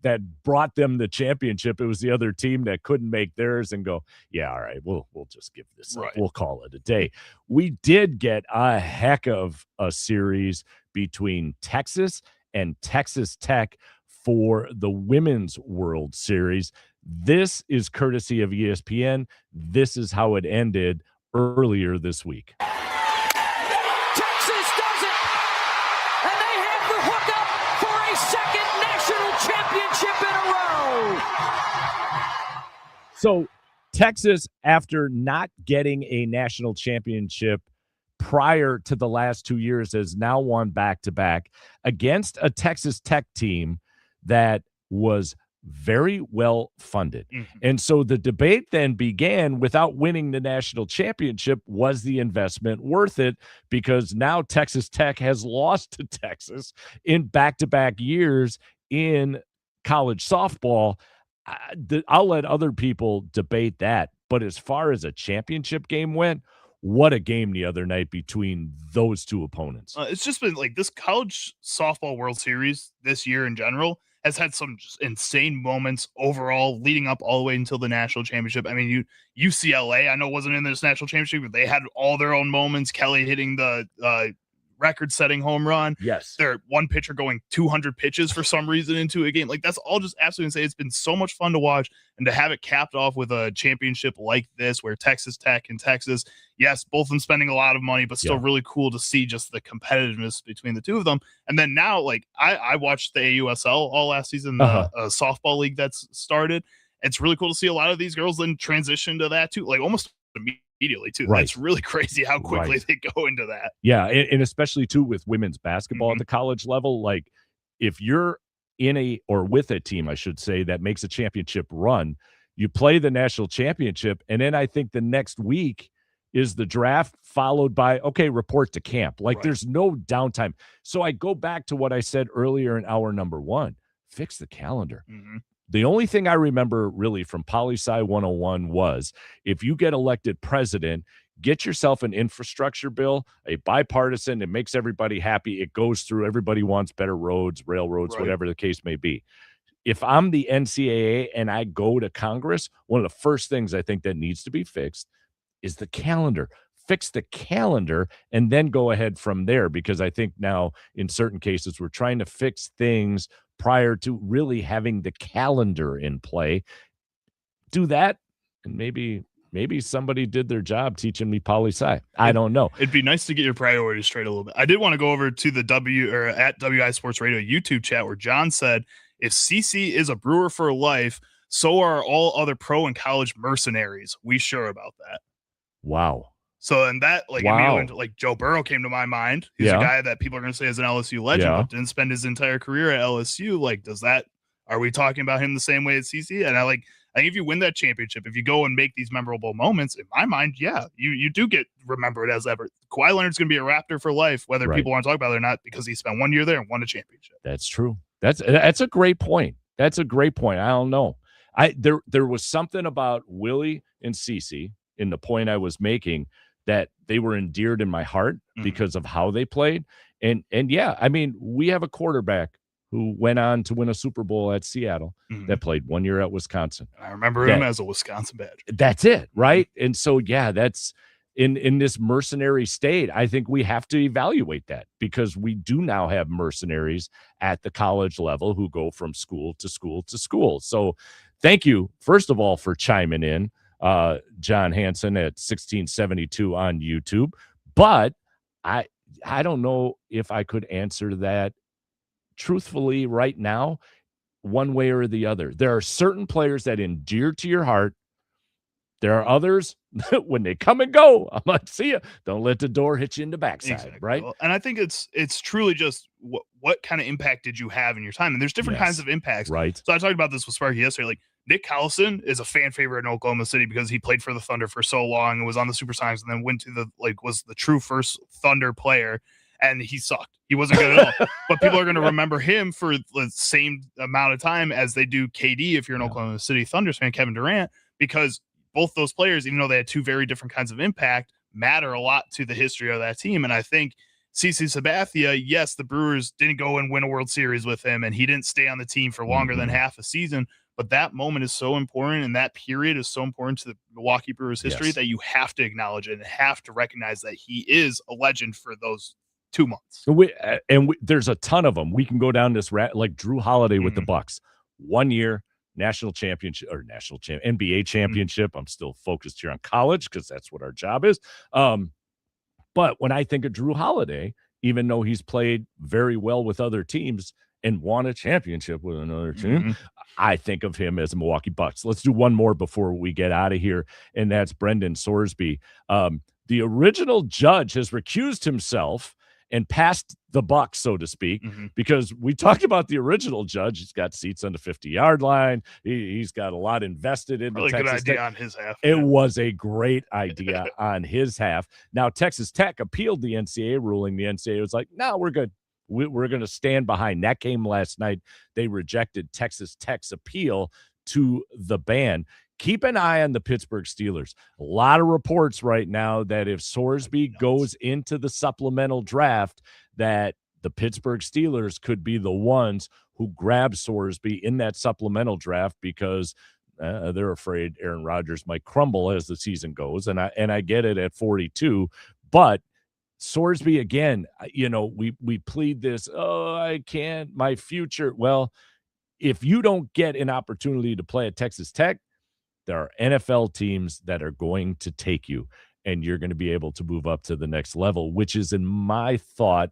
brought them the championship. It was the other team that couldn't make theirs and go, "Yeah, all right, we'll just give this up. We'll call it a day." We did get a heck of a series between Texas and Texas Tech for the Women's World Series. This is courtesy of ESPN. This is how it ended earlier this week. Texas does it, and they have the hookup for a second national championship in a row. So Texas, after not getting a national championship prior to the last 2 years has now won back-to-back against a Texas Tech team that was very well funded. And so the debate then began, without winning the national championship, was the investment worth it? Because now Texas Tech has lost to Texas in back-to-back years in college softball. I'll let other people debate that. But as far as a championship game went, what a game the other night between those two opponents. It's just been like this college softball World Series this year in general has had some just insane moments overall leading up all the way until the national championship. I mean, UCLA, I know wasn't in this national championship, but they had all their own moments. Kelly hitting the record-setting home run. Yes. Their one pitcher going 200 pitches for some reason into a game. Like, that's all just absolutely insane. It's been so much fun to watch, and to have it capped off with a championship like this where Texas Tech and Texas, yes, both of them spending a lot of money, but still really cool to see just the competitiveness between the two of them. And then now, like, I watched the AUSL all last season, the softball league that's started. It's really cool to see a lot of these girls then transition to that too, like almost immediately too. Right. That's really crazy how quickly they go into that. Yeah, and especially too with women's basketball at the college level. Like, if you're in a, or with a team, I should say, that makes a championship run, you play the national championship, and then I think the next week is the draft, followed by, okay, report to camp. Like, there's no downtime. So I go back to what I said earlier in hour number one, fix the calendar. The only thing I remember really from Poli-Sci 101 was, if you get elected president, get yourself an infrastructure bill, a bipartisan. It makes everybody happy. It goes through. Everybody wants better roads, railroads, whatever the case may be. If I'm the NCAA and I go to Congress, one of the first things I think that needs to be fixed is the calendar. Fix the calendar and then go ahead from there, because I think now in certain cases we're trying to fix things prior to really having the calendar in play. Do that, and maybe somebody did their job teaching me poli-sci. I don't know. It'd be nice to get your priorities straight a little bit. I did want to go over to the at WI Sports Radio YouTube chat where John said, if CC is a Brewer for life, so are all other pro and college mercenaries. We sure about that. Wow. So, and that, like, immediately, like, Joe Burrow came to my mind. He's a guy that people are going to say is an LSU legend, but didn't spend his entire career at LSU. Like, are we talking about him the same way as CC? And I think if you win that championship, if you go and make these memorable moments, in my mind, you do get remembered as ever. Kawhi Leonard's going to be a Raptor for life, whether people want to talk about it or not, because he spent 1 year there and won a championship. That's true. That's a great point. That's a great point. I don't know. There was something about Willie and CC in the point I was making that they were endeared in my heart because of how they played. And yeah, I mean, we have a quarterback who went on to win a Super Bowl at Seattle that played 1 year at Wisconsin. I remember him as a Wisconsin Badger. That's it, right? And so, yeah, that's in this mercenary state. I think we have to evaluate that, because we do now have mercenaries at the college level who go from school to school to school. So thank you, first of all, for chiming in, John Hansen at 1672 on YouTube. But I don't know if I could answer that truthfully right now, one way or the other. There are certain players that endear to your heart. There are others, when they come and go, I'm like, see ya. Don't let the door hit you in the backside, right? Well, and I think it's truly just what kind of impact did you have in your time? And there's different kinds of impacts. Right. So I talked about this with Sparky yesterday. Like, Nick Collison is a fan favorite in Oklahoma City because he played for the Thunder for so long and was on the Supersonics, and then went to was the true first Thunder player. And he sucked. He wasn't good at all. But people are going to remember him for the same amount of time as they do KD if you're an Oklahoma City Thunder fan, Kevin Durant, because both those players, even though they had two very different kinds of impact, matter a lot to the history of that team. And I think CC Sabathia, yes, the Brewers didn't go and win a World Series with him, and he didn't stay on the team for longer than half a season. But that moment is so important, and that period is so important to the Milwaukee Brewers history that you have to acknowledge it and have to recognize that he is a legend for those 2 months. There's a ton of them. We can go down this like Drew Holiday with the Bucks. 1 year, national championship or NBA championship. I'm still focused here on college because that's what our job is. But when I think of Drew Holiday, even though he's played very well with other teams and won a championship with another team, I think of him as a Milwaukee Bucks. Let's do one more before we get out of here, and that's Brendan Sorsby. The original judge has recused himself and passed the buck, so to speak, because we talked about the original judge. He's got seats on the 50-yard line. He's got a lot invested in Really the good Texas idea Tech. on his half. It was a great idea on his half. Now, Texas Tech appealed the NCAA ruling. The NCAA was like, no, we're good. We're going to stand behind. That came last night. They rejected Texas Tech's appeal to the ban. Keep an eye on the Pittsburgh Steelers. A lot of reports right now that if Sorsby goes into the supplemental draft, that the Pittsburgh Steelers could be the ones who grab Sorsby in that supplemental draft because they're afraid Aaron Rodgers might crumble as the season goes. And I get it at 42, but Sorsby, again, we plead this, I can't, my future. Well, if you don't get an opportunity to play at Texas Tech, there are NFL teams that are going to take you, and you're going to be able to move up to the next level, which is, in my thought,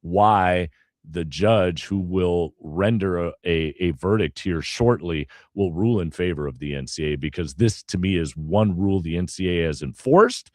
why the judge who will render a verdict here shortly will rule in favor of the NCAA, because this, to me, is one rule the NCAA has enforced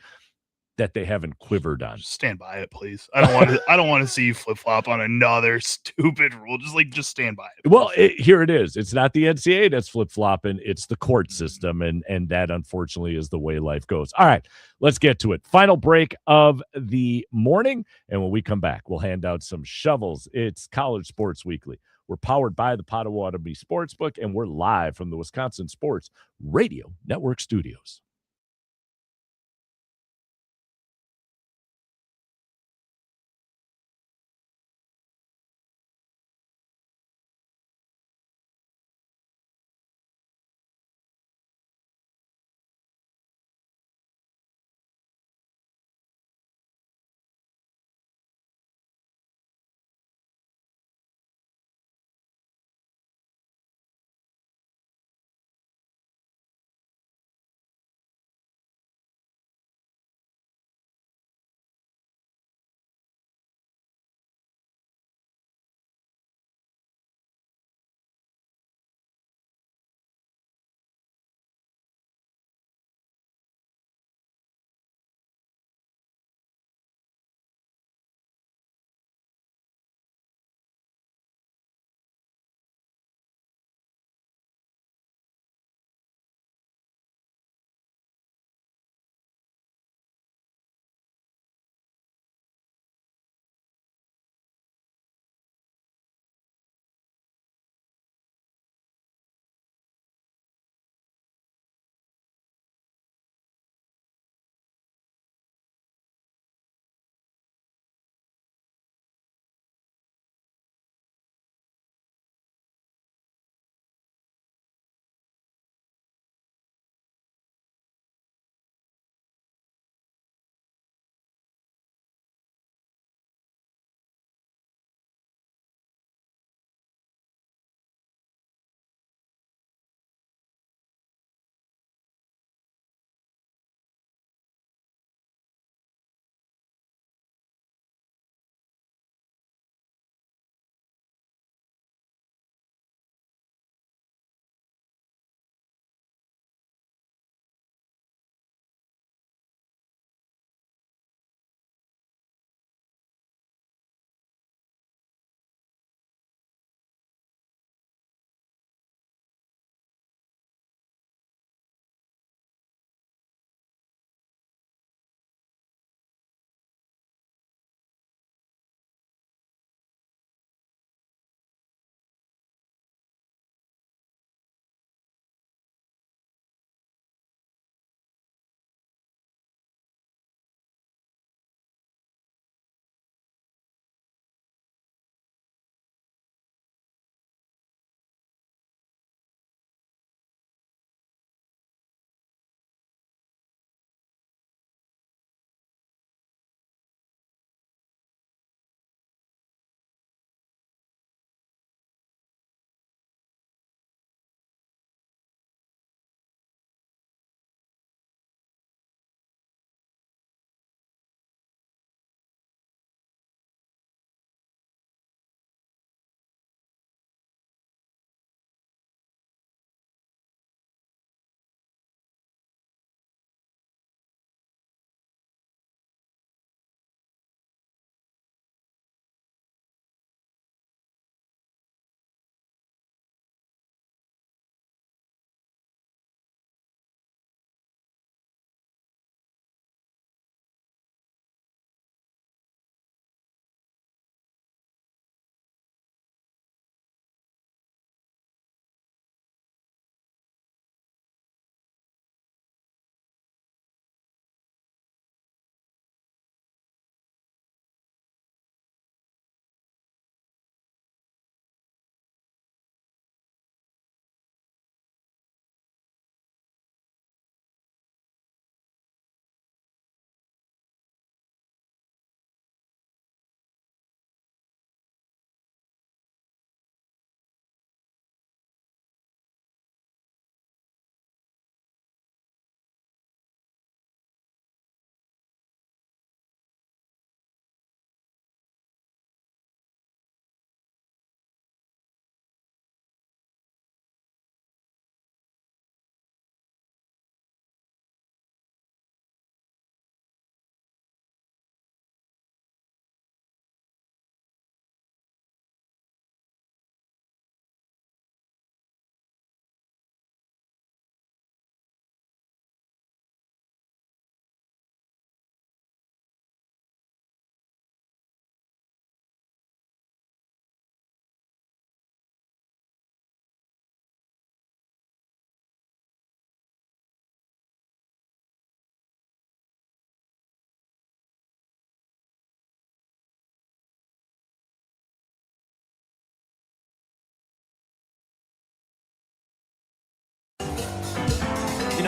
that they haven't quivered on. Just stand by it, please. I don't want to see you flip flop on another stupid rule. Just stand by it. Well, here it is. It's not the NCAA that's flip flopping. It's the court system, and that unfortunately is the way life goes. All right, let's get to it. Final break of the morning, and when we come back, we'll hand out some shovels. It's College Sports Weekly. We're powered by the Potawatomi Sportsbook, and we're live from the Wisconsin Sports Radio Network studios.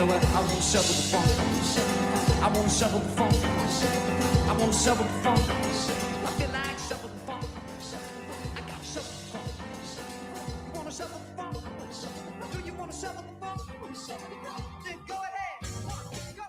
know what? I want to shovel the funk. I want to shovel the funk. I want to shovel the funk. I feel like shovel the funk. I got to shovel the funk. You want to shovel the funk? Do you want to shovel the funk? Then go ahead. Go.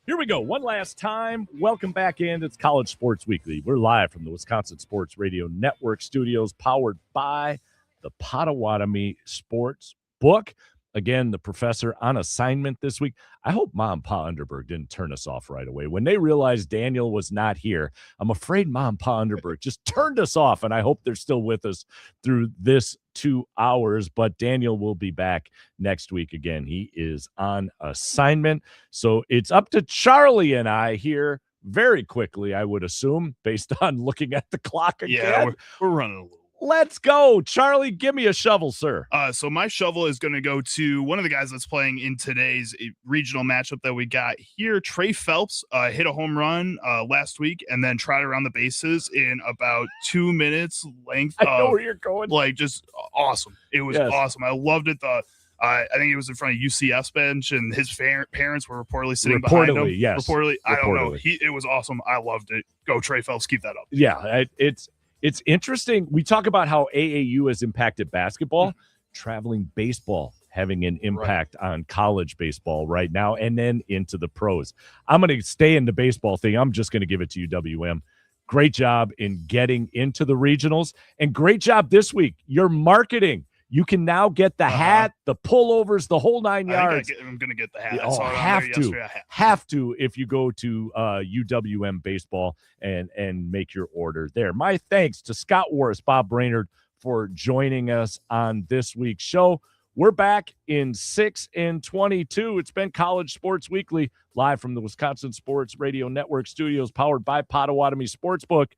Here we go. One last time. Welcome back in. It's College Sports Weekly. We're live from the Wisconsin Sports Radio Network studios, powered by the Potawatomi Sports Book. Again, the professor on assignment this week. I hope Mom and Pa Underberg didn't turn us off right away. When they realized Daniel was not here, I'm afraid Mom and Pa Underberg just turned us off, and I hope they're still with us through this 2 hours. But Daniel will be back next week again. He is on assignment. So it's up to Charlie and I here very quickly, I would assume, based on looking at the clock again. Yeah, we're running a little. Let's go. Charlie, give me a shovel, sir. So my shovel is going to go to one of the guys that's playing in today's regional matchup that we got here. Trey Phelps hit a home run last week and then trotted around the bases in about 2 minutes length. I know where you're going. Like, just awesome. It was awesome. I loved it. I think he was in front of UCF's bench, and his parents were reportedly sitting behind him. Yes. Reportedly, I don't know. It was awesome. I loved it. Go Trey Phelps. Keep that up. Yeah, it's interesting. We talk about how AAU has impacted basketball, traveling baseball having an impact on college baseball right now, and then into the pros. I'm going to stay in the baseball thing. I'm just going to give it to you, WM. Great job in getting into the regionals, and great job this week. Your marketing. You can now get the hat, the pullovers, the whole 9 yards. I'm going to get the hat. Oh, have to if you go to UWM Baseball and make your order there. My thanks to Scott Warris, Bob Brainerd for joining us on this week's show. We're back in 6 and 22. It's been College Sports Weekly, live from the Wisconsin Sports Radio Network studios, powered by Potawatomi Sportsbook.